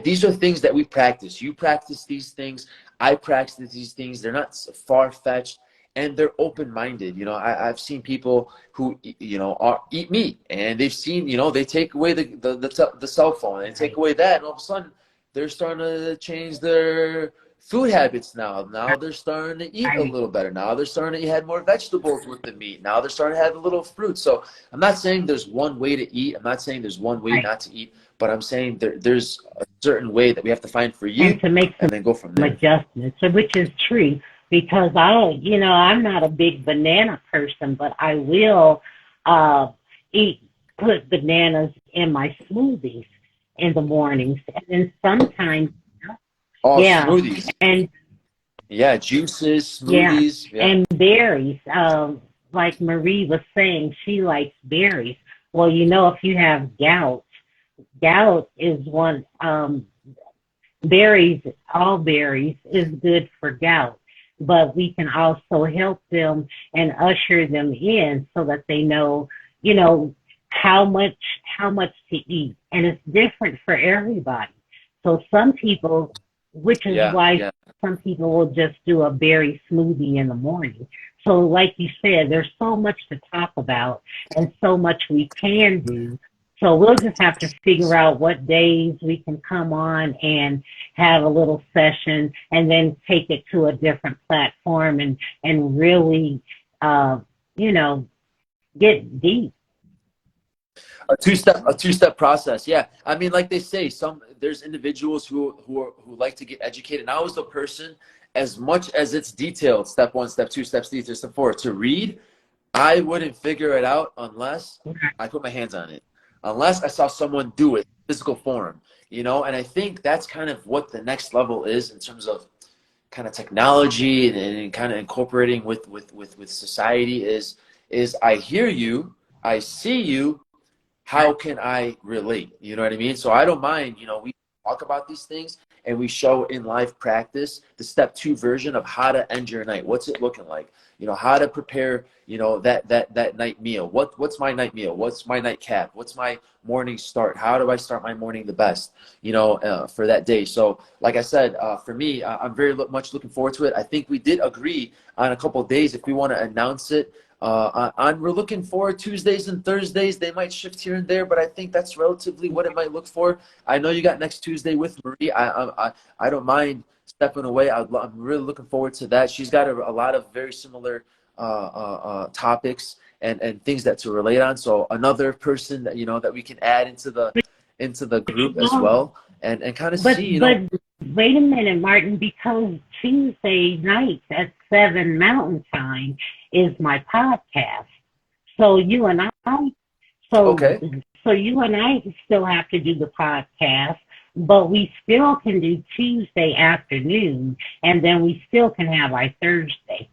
these are things that we practice. You practice these things. I practice these things. They're not far fetched, and they're open minded. You know, I've seen people who, you know, eat meat, and they've seen, you know, they take away the cell phone, and take Right. away that, and all of a sudden they're starting to change their food habits now. Now they're starting to eat a Right. little better. Now they're starting to eat more vegetables with the meat. Now they're starting to have a little fruit. So I'm not saying there's one way to eat. I'm not saying there's one way Right. not to eat, but I'm saying there's a certain way that we have to find for And you, to make and then go from some there. adjustments, so which is true because I don't, I'm not a big banana person, but I will uh, eat, put bananas in my smoothies in the mornings. And then sometimes, Oh, yeah, smoothies. and Yeah, juices, yeah, smoothies. Yeah. and berries. Like Marie was saying, she likes berries. Well, if you have gout, gout is one. Berries, all berries, is good for gout, but we can also help them and usher them in so that they know, you know, how much how much to eat, and it's different for everybody. So some people, which is Yeah. why Yeah. some people will just do a berry smoothie in the morning. So, like you said, there's so much to talk about and so much we can do. So we'll just have to figure out what days we can come on and have a little session and then take it to a different platform and really, uh, you know, get deep. A two step process. Yeah. I mean, like they say, there's individuals who like to get educated. And I was the person, as much as it's detailed, step one, step two, steps three, step four, to read, I wouldn't figure it out unless I put my hands on it, unless I saw someone do it, physical form, and I think that's kind of what the next level is in terms of kind of technology and kind of incorporating with society is I hear you, I see you, how can I relate? You know what I mean? So I don't mind, we talk about these things and we show in live practice the step two version of how to end your night. What's it looking like? How to prepare, that night meal. What's my night meal? What's my nightcap? What's my morning start? How do I start my morning the best, for that day? So like I said, for me, I'm very much looking forward to it. I think we did agree on a couple of days if we want to announce it. We're looking for Tuesdays and Thursdays. They might shift here and there, but I think that's relatively what it might look for. I know you got next Tuesday with Marie. I don't mind stepping away. I'm really looking forward to that. She's got a lot of very similar topics and things that to relate on. So another person that we can add into the group as well, and kind of But see. wait a minute, Martin, because Tuesday nights at 7 Mountain Time is my podcast. So you and I, so Okay. so you and I still have to do the podcast, but we still can do Tuesday afternoon, and then we still can have our Thursday.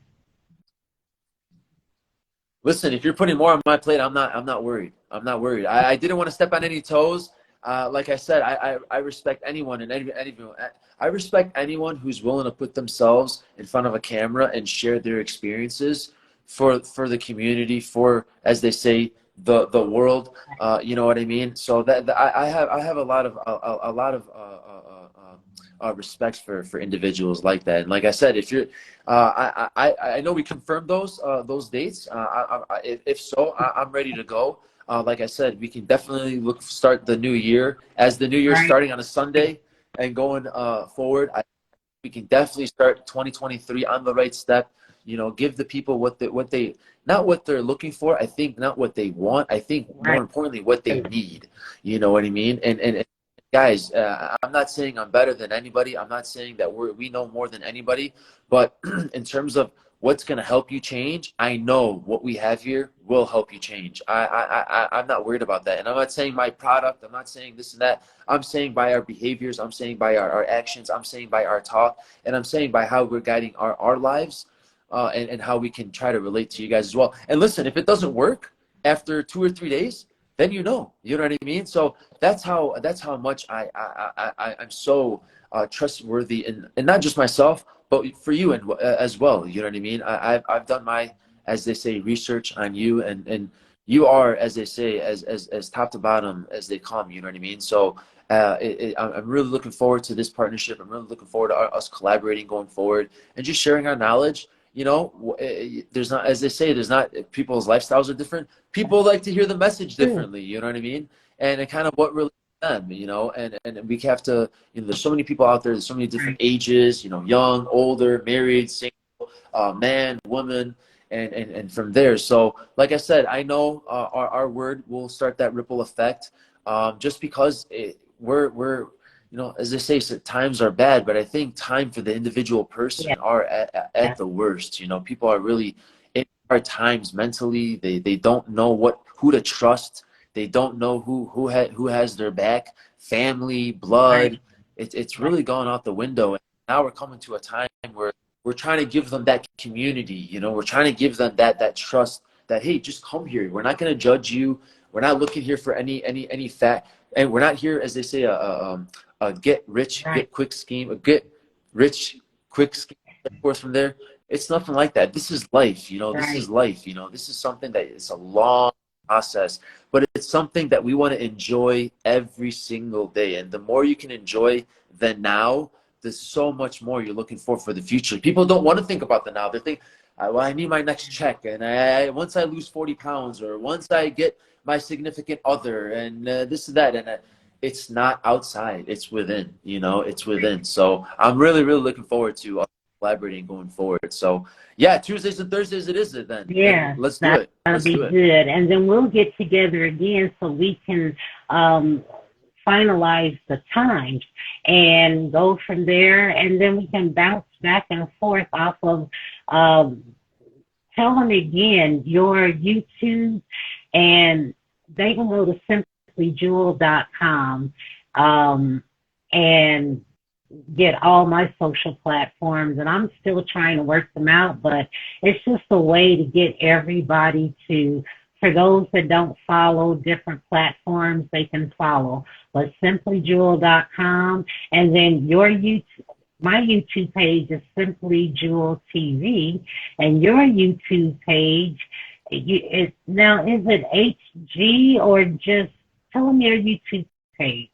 Listen, if you're putting more on my plate, I'm not worried. I'm not worried. I didn't want to step on any toes. Like I said, I respect anyone and anyone. I respect anyone who's willing to put themselves in front of a camera and share their experiences for the community, for, as they say, the world. You know what I mean? So I have a lot of respect for individuals like that. And like I said, if you're I know we confirmed those dates. If so, I'm ready to go. Like I said, we can definitely start the new year as the new year Right, starting on a Sunday and going forward. We can definitely start 2023 on the right step. Give the people what they not what they're looking for. I think not what they want. I think more right, importantly what they need. You know what I mean? And guys, I'm not saying I'm better than anybody. I'm not saying that we know more than anybody. But in terms of what's going to help you change, I know what we have here will help you change. I'm not worried about that. And I'm not saying my product. I'm not saying this and that. I'm saying by our behaviors. I'm saying by our actions. I'm saying by our talk. And I'm saying by how we're guiding our lives, and how we can try to relate to you guys as well. And listen, if it doesn't work after 2 or 3 days, then you know what I mean. So that's how much I'm so trustworthy, and not just myself, but for you and as well. You know what I mean. I've done my, as they say, research on you, and you are, as they say, as top to bottom as they come. You know what I mean. So I'm really looking forward to this partnership. I'm really looking forward to us collaborating going forward and just sharing our knowledge. There's not, as they say, there's not, people's lifestyles are different. People like to hear the message true, differently. You know what I mean? And it kind of what really them. And we have to. There's so many people out there. There's so many different right, ages. Young, older, married, single, man, woman. And from there. So, like I said, I know our word will start that ripple effect. Just because we're as they say, so times are bad, but I think time for the individual person yeah, are at the worst. People are really in hard times mentally. They don't know who to trust. They don't know who has their back. Family, right, blood. It's really gone out the window. And now we're coming to a time where we're trying to give them that community. We're trying to give them that trust. That, hey, just come here. We're not going to judge you. We're not looking here for any fat, and we're not here, as they say, a get rich, right, get quick scheme, a get rich, quick scheme, of course, from there. It's nothing like that. This is life, this is right, life, this is something that it's a long process, but it's something that we want to enjoy every single day. And the more you can enjoy the now, there's so much more you're looking for the future. People don't want to think about the now. They think, well, I need my next check. And once I lose 40 pounds, or once I get my significant other, and this and that. And it's not outside, it's within. It's within. So I'm really, really looking forward to collaborating going forward. So yeah, Tuesdays and Thursdays it is it then. Yeah, Let's do it. that'll Let's do be it. good. And then we'll get together again so we can um, finalize the times and go from there. And then we can bounce back and forth off of, um, tell them again your YouTube, and they can go to simplyjewel.com and get all my social platforms. And I'm still trying to work them out, but it's just a way to get everybody to, for those that don't follow different platforms, they can follow. But simplyjewel.com, and then your YouTube, my YouTube page is Simply Jewel TV, and your YouTube page, now is it HG or just, tell them your YouTube page.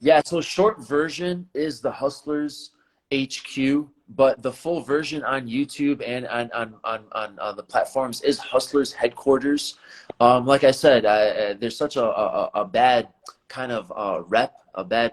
Yeah, so short version is the Hustlers HQ, but the full version on YouTube and on the platforms is Hustlers Headquarters. Like I said, there's such a bad kind of rep, a bad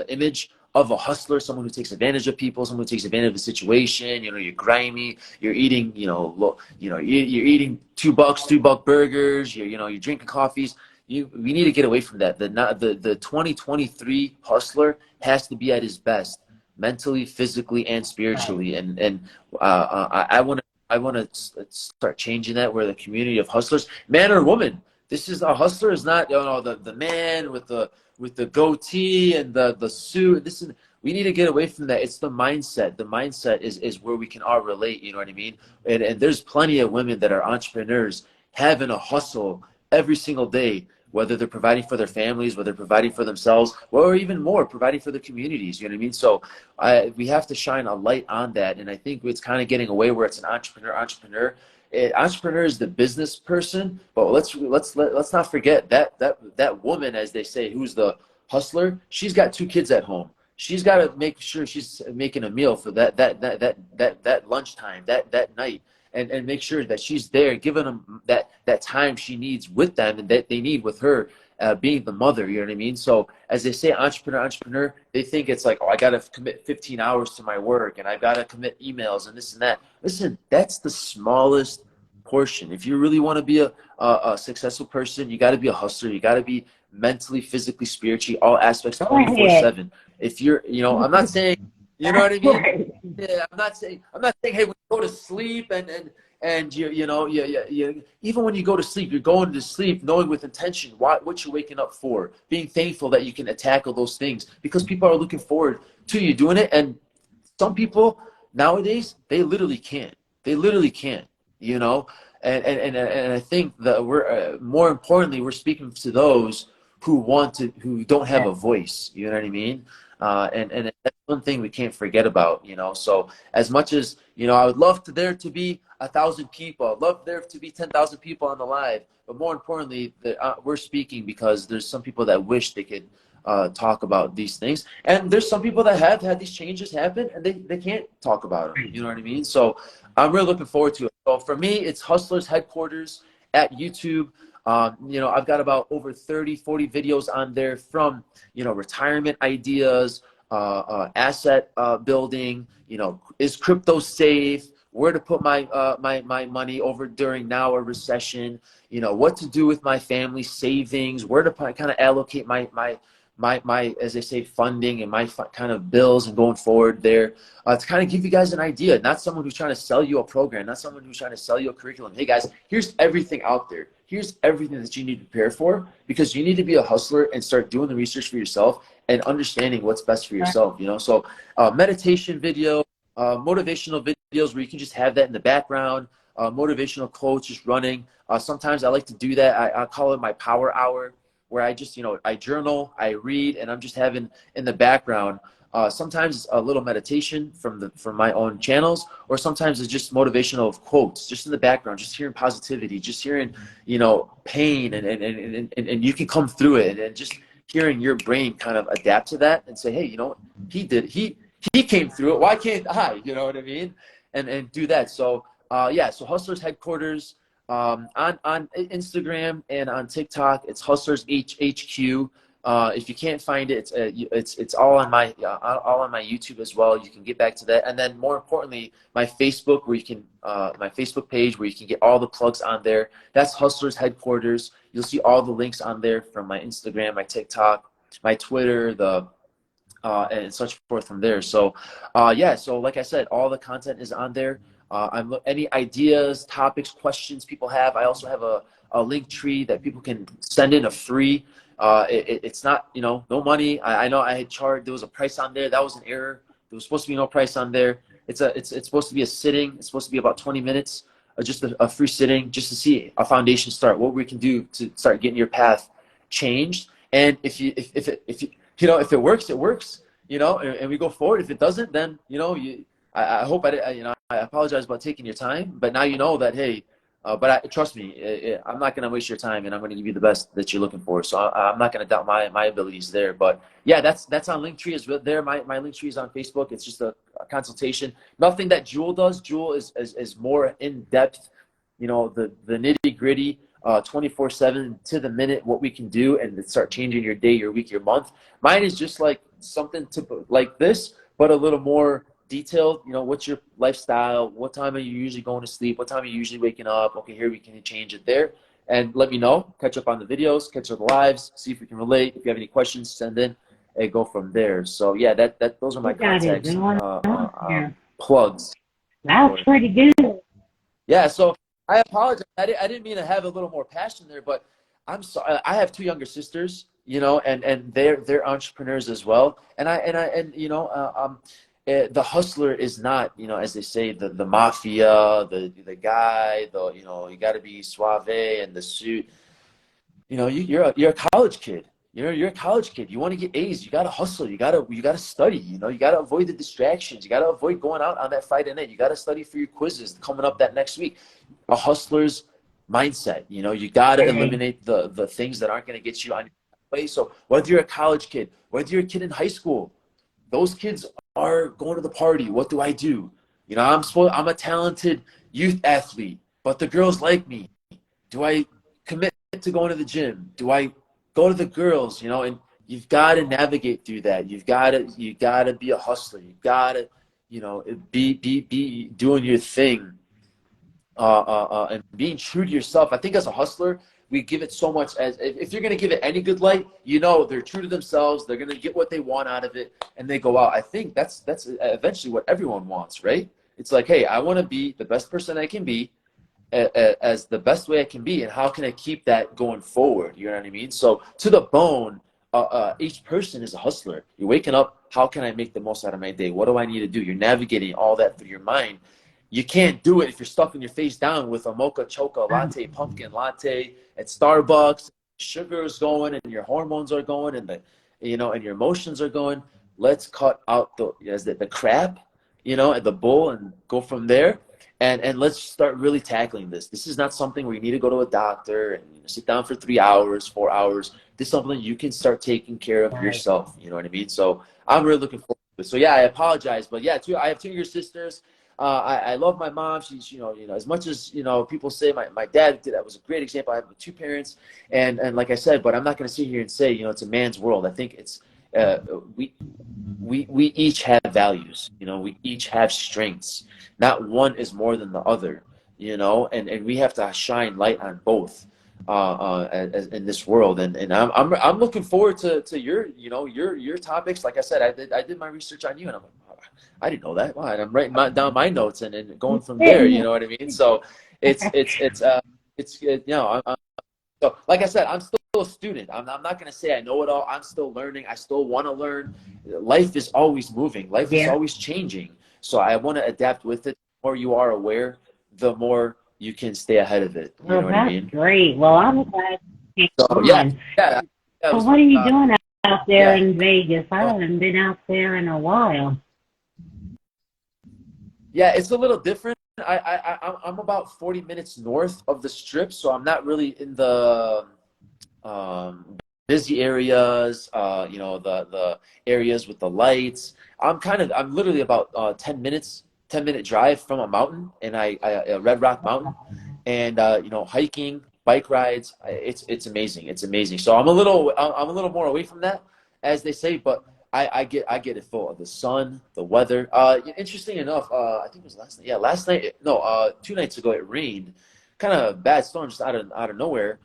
image of a hustler, someone who takes advantage of people, someone who takes advantage of a situation. You know, you're grimy, you're eating, you're eating $2 burgers, you're drinking coffees. We need to get away from that. The 2023 hustler has to be at his best, mentally, physically, and Right. spiritually. And I want to start changing that, where the community of hustlers, man or woman, this is a hustler is not the man with the goatee and the suit. We need to get away from that. It's the mindset. The mindset is where we can all relate. You know what I mean? And there's plenty of women that are entrepreneurs having a hustle every single day, whether they're providing for their families, whether they're providing for themselves, or even more, providing for the communities. You know what I mean? So we have to shine a light on that. And I think it's kind of getting away where it's an entrepreneur. Entrepreneur is the business person, but let's not forget that woman, as they say, who's the hustler. She's got 2 kids at home. She's got to make sure she's making a meal for that lunchtime, that night, and make sure that she's there, giving them that time she needs with them, and that they need with her, being the mother. You know what I mean? So as they say, entrepreneur, they think it's like, oh, I got to commit 15 hours to my work, and I've got to commit emails and this and that. Listen, that's the smallest portion. If you really want to be a successful person, you got to be a hustler. You got to be mentally, physically, spiritually, all aspects, Go ahead. 24/7. If you're, I'm not saying, you know what I mean? Yeah, I'm not saying, hey, when you go to sleep and you even when you go to sleep, you're going to sleep knowing with intention what you're waking up for, being thankful that you can tackle those things, because people are looking forward to you doing it. And some people nowadays, they literally can't, you know. And I think that we're, more importantly, we're speaking to those who don't have Yeah. a voice. You know what I mean? And that's one thing we can't forget about, So as much as, I would love there to be 1,000 people, I'd love there to be 10,000 people on the live, but more importantly, we're speaking because there's some people that wish they could talk about these things, and there's some people that have had these changes happen and they can't talk about them. You know what I mean? So I'm really looking forward to it. So for me, it's Hustlers Headquarters at YouTube. I've got about over 30-40 videos on there, from retirement ideas, asset building, is crypto safe, where to put my money over during now a recession, what to do with my family savings, where to kind of allocate my as they say, funding, and my kind of bills, and going forward there, to kind of give you guys an idea. Not someone who's trying to sell you a program, not someone who's trying to sell you a curriculum. Hey guys, here's everything out there. Here's everything that you need to prepare for, because you need to be a hustler and start doing the research for yourself and understanding what's best for yourself. So meditation video, motivational videos where you can just have that in the background, motivational quotes just running. Sometimes I like to do that. I call it my power hour, where I just, I journal, I read, and I'm just having in the background, sometimes a little meditation from my own channels, or sometimes it's just motivational quotes just in the background, just hearing positivity, just hearing, pain, and you can come through it, and just hearing your brain kind of adapt to that and say, hey, he came through it. Why can't I? You know what I mean? And do that. So so Hustlers Headquarters, on Instagram and on TikTok, it's Hustlers HQ. If you can't find it, it's all on my YouTube as well. You can get back to that, and then more importantly, my Facebook, where you can my Facebook page where you can get all the plugs on there. That's Hustlers Headquarters. You'll see all the links on there from my Instagram, my TikTok, my Twitter, and such forth from there. So, yeah. So, like I said, all the content is on there. Any ideas, topics, questions people have. I also have a link tree that people can send in a free. It's not, no money. I know I had charged. There was a price on there. That was an error. There was supposed to be no price on there. It's supposed to be a sitting. It's supposed to be about 20 minutes, just a free sitting, just to see a foundation start, what we can do to start getting your path changed. And if it works, it works, and we go forward. If it doesn't, then, I hope I apologize about taking your time, but now you know that, hey, but trust me, I'm not going to waste your time, and I'm going to give you the best that you're looking for. So I'm not going to doubt my abilities there. But yeah, that's on Linktree as well. There, my Linktree is on Facebook. It's just a consultation. Nothing that Jewel does. Jewel is more in depth, the nitty gritty, 24/7 to the minute, what we can do, and start changing your day, your week, your month. Mine is just like something like this, but a little more detailed. What's your lifestyle? What time are you usually going to sleep? What time are you usually waking up? Okay, here we can change it there. And let me know. Catch up on the videos, catch up on the lives, see if we can relate. If you have any questions, send in and go from there. So yeah, those are my contacts, plugs. That was pretty good. Yeah, so I apologize. I didn't mean to have a little more passion there, but I'm sorry. I have two younger sisters, and they're entrepreneurs as well. The hustler is not, as they say, the mafia, the guy, you got to be suave and the suit. You're a college kid. You're a college kid. You want to get A's. You got to hustle. You got to study. You got to avoid the distractions. You got to avoid going out on that Friday night. You got to study for your quizzes coming up that next week. A hustler's mindset. You got to eliminate the things that aren't going to get you on your way. So whether you're a college kid, whether you're a kid in high school, those kids are going to the party. What do I do? I'm a talented youth athlete, but the girls like me. Do I commit to going to the gym? Do I go to the girls? And you've got to navigate through that. You got to be a hustler. You got to, be doing your thing, and being true to yourself. I think as a hustler, we give it so much. As if you're going to give it any good light, they're true to themselves. They're going to get what they want out of it, and they go out. I think that's eventually what everyone wants, right? It's like, hey, I want to be the best person I can be, as the best way I can be, and how can I keep that going forward? You know what I mean? So to the bone, each person is a hustler. You're waking up. How can I make the most out of my day? What do I need to do? You're navigating all that through your mind. You can't do it if you're stuffing your face down with a mocha choca latte, pumpkin latte at Starbucks. Sugar is going, and your hormones are going, and and your emotions are going. Let's cut out the crap, and the bull, and go from there. And let's start really tackling this. This is not something where you need to go to a doctor and sit down for 3 hours, 4 hours. This is something you can start taking care of yourself. You know what I mean? So I'm really looking forward to it. So yeah, I apologize, but yeah, I have two younger sisters. I love my mom. She's, as much as, people say my dad did, that was a great example. I have two parents, and like I said, but I'm not going to sit here and say, it's a man's world. I think it's, we each have values, we each have strengths. Not one is more than the other, and we have to shine light on both, in this world. And I'm looking forward to your topics. Like I said, I did my research on you, and I'm like, I didn't know that. Wow, and I'm writing down my notes and going from there. You know what I mean? So so like I said, I'm still a student. I'm not going to say I know it all. I'm still learning. I still want to learn. Life is always moving. Life is always changing. So I want to adapt with it. The more you are aware, the more you can stay ahead of it. You know what I mean? That's great. Well, I'm glad you came So on. So what are you doing out there yeah. in Vegas? I haven't been out there in a while. Yeah, it's a little different. I'm about 40 minutes north of the strip, so I'm not really in the busy areas, the areas with the lights. I'm literally about 10 minute drive from a mountain, and a Red Rock Mountain, and hiking. bike rides. It's amazing. It's amazing. So I'm a little more away from that, as they say, but I get it full of the sun, the weather. Interesting enough, I think it was last night. Yeah, last night. No, 2 nights ago it rained, kind of bad storm just out of nowhere.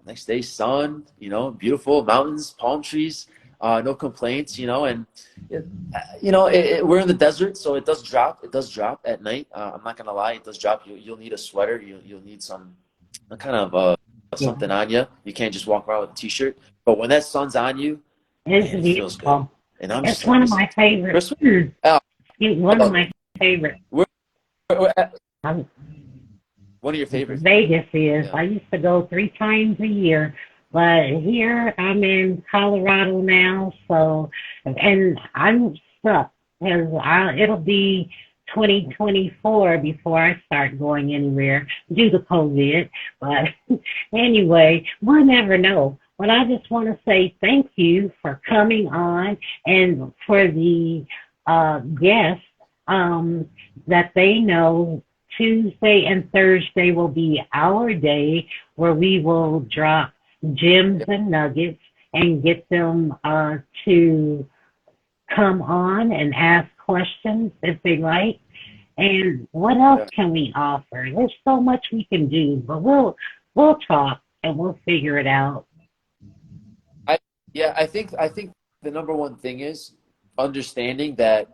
Next day, sun. Beautiful mountains, palm trees. No complaints. And we're in the desert, so it does drop. It does drop at night. I'm not gonna lie, it does drop. You'll need a sweater. You'll need some kind of Yeah. something on you. You can't just walk around with a t-shirt. But when that sun's on you, It's man, it feels good. beautiful. And I'm It's just one like, of my favorite. uh, It's one of uh, my favorite. we're at Um, one of your favorites. Vegas is. Yeah. I used to go 3 times a year, but here I'm in Colorado now, so and I'm stuck because it'll be 2024 before I start going anywhere due to COVID. But anyway, we'll never know. But I just want to say thank you for coming on and for the guests that they know Tuesday and Thursday will be our day where we will drop gems and nuggets and get them to come on and ask questions if they like. And what else Yeah. can we offer? There's so much we can do, but we'll talk and we'll figure it out. I think the number one thing is understanding that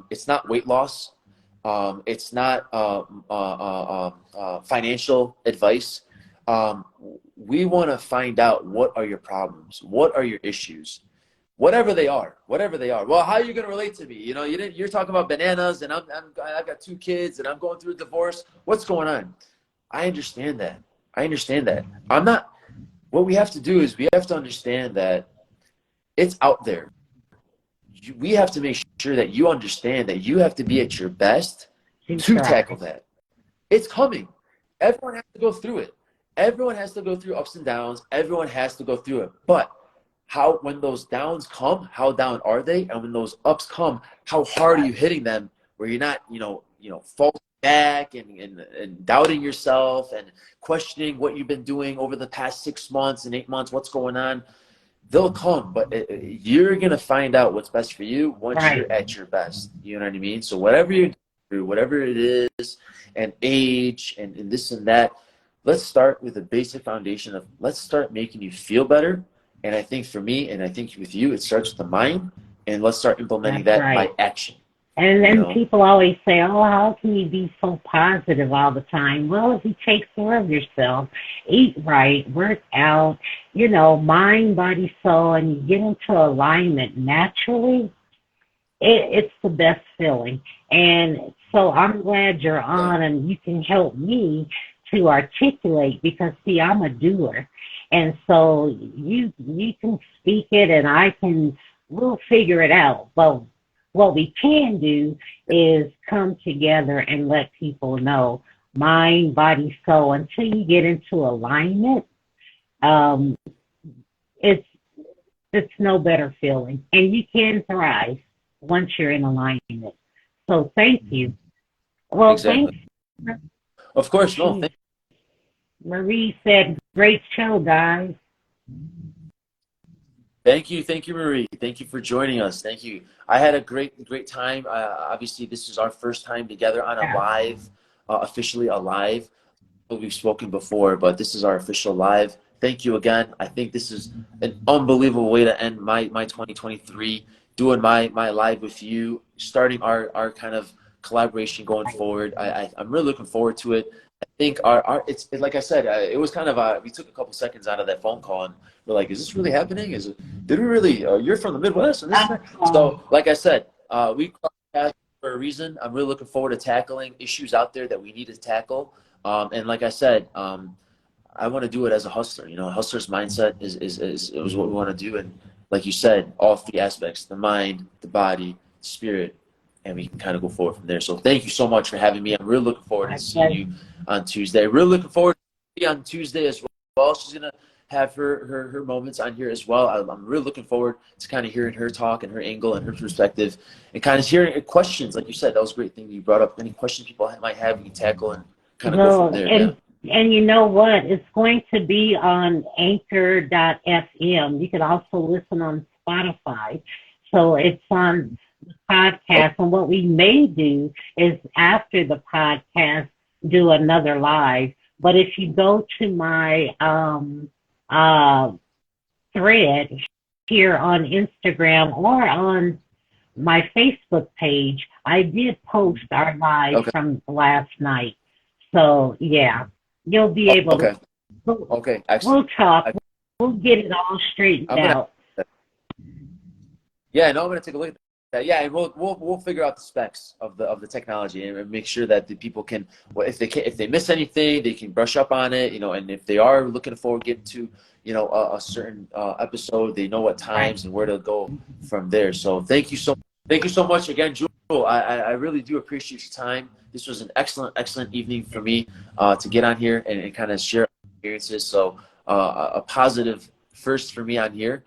it's not weight loss. It's not financial advice. Um, we want to find out, what are your problems? What are your issues? Whatever they are, whatever they are. Well, how are you going to relate to me? You're talking about bananas, and I've got 2 kids, and I'm going through a divorce. What's going on? I understand that. I understand that. I'm not. What we have to do is we have to understand that it's out there. We have to make sure that you understand that you have to be at your best She's to tackle right. that. It's coming. Everyone has to go through it. Everyone has to go through ups and downs. Everyone has to go through it. But when those downs come, how down are they? And when those ups come, how hard are you hitting them where you're not, falling back and doubting yourself and questioning what you've been doing over the past 6 months and 8 months, what's going on? They'll come, but you're going to find out what's best for you once Right. you're at your best. You know what I mean? So whatever you're through, whatever it is, and age and this and that, let's start with a basic foundation of, let's start making you feel better. And I think for me, and I think with you, it starts with the mind, and let's start implementing That's that by right. action, And you then know? people always say, oh, how can you be so positive all the time? Well, if you take care of yourself, eat right, work out, mind, body, soul, and you get into alignment naturally, it's the best feeling. And so I'm glad you're Yeah, on and you can help me to articulate because, see, I'm a doer. And so you can speak it and we'll figure it out. But what we can do is come together and let people know mind, body, soul. Until you get into alignment, um, it's it's no better feeling, and you can thrive once you're in alignment. So thank you. Well, exactly. thanks. Of course, no, She Marie said, "Great show, guys." thank you, Marie. Thank you for joining us. Thank you. I had a great time. Obviously, this is our first time together on a Yeah, live, officially a live. We've spoken before, but this is our official live. Thank you again. I think this is an unbelievable way to end my 2023, doing my live with you, starting our kind of collaboration going forward. I'm really looking forward to it. I think like I said, it was kind of we took a couple seconds out of that phone call, and we're like, is this really happening? Did we really? You're from the Midwest, and this and that. So like I said, we crossed paths for a reason. I'm really looking forward to tackling issues out there that we need to tackle. And like I said, I want to do it as a hustler. A hustler's mindset is what we want to do. And like you said, all 3 aspects: the mind, the body, the spirit, and we can kind of go forward from there. So thank you so much for having me. I'm really looking forward to I seeing guess. you on Tuesday. Really looking forward to be on Tuesday as well. She's gonna have her moments on here as well. I'm really looking forward to kind of hearing her talk and her angle and her perspective, and kind of hearing questions. Like you said, that was a great thing you brought up. Any questions people might have, we can tackle and kind of go from Well, there. and Yeah. And you know what? It's going to be on anchor.fm. You can also listen on Spotify. So it's on the Oh, podcast. And what we may do is after the podcast, do another live. But if you go to my uh, thread here on Instagram or on my Facebook page, I did post our live okay. from last night. So yeah, you'll be able to. Okay. Okay. Excellent. We'll talk. I, We'll get it all straightened I'm gonna. out. Yeah, no, I'm gonna take a look at that. Yeah, and we'll figure out the specs of the technology and make sure that the people can, well, if they miss anything, they can brush up on it, you know. And if they are looking forward getting to, you know, a certain episode, they know what Right. times and where to go from there. So thank you so much again, Jewel. I really do appreciate your time. This was an excellent evening for me to get on here and kind of share experiences. So a positive first for me on here.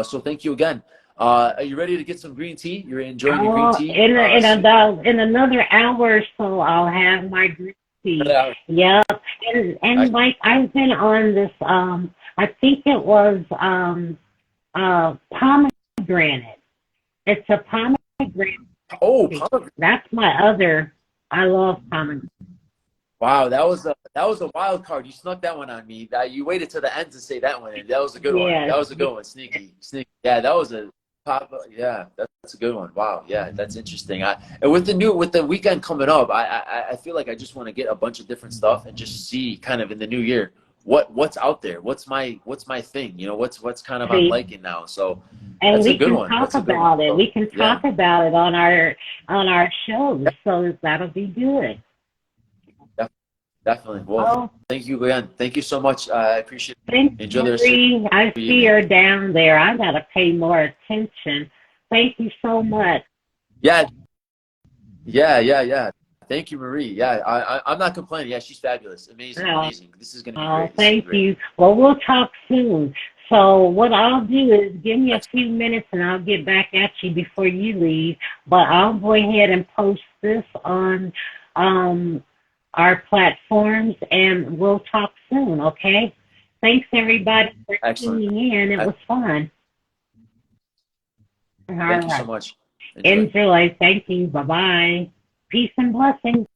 So thank you again. Are you ready to get some green tea? You're enjoying your green tea? In another hour or so, I'll have my green tea. Yeah. Yep. And like I've been on this. I think it was pomegranate. It's a pomegranate. Oh, That's my other. I love pomegranate. wow, that was a wild card. You snuck that one on me. You waited to the end to say that one. And that was a good one. Yes. That was a good one. Sneaky. Yeah, that was a pop. Yeah, that's a good one. Wow. Yeah, that's interesting. And with the weekend coming up, I feel like I just want to get a bunch of different stuff and just see kind of in the new year what's out there. What's my thing? You know, what's kind of I'm See, liking now. So and that's a we good can one. talk That's a good one. about it. So, We can yeah. talk about it on our shows. So that'll be good. Definitely. Well, Oh, thank you again. Thank you so much. I appreciate thanks, it. Enjoy the rest of Marie. I your see evening. her down there. I gotta pay more attention. Thank you so much. Yeah, yeah. Thank you, Marie. Yeah, I'm not complaining. Yeah, she's fabulous. Oh, Amazing. This is going to be oh, great. This is thank great. you. Well, we'll talk soon. So what I'll do is give me a Excellent. few minutes and I'll get back at you before you leave. But I'll go ahead and post this on um, our platforms and we'll talk soon, okay? Thanks everybody for Excellent. tuning in. It Uh, was fun. All Thank you so right. much. Enjoy. Enjoy. Thank you. Bye bye. Peace and blessings.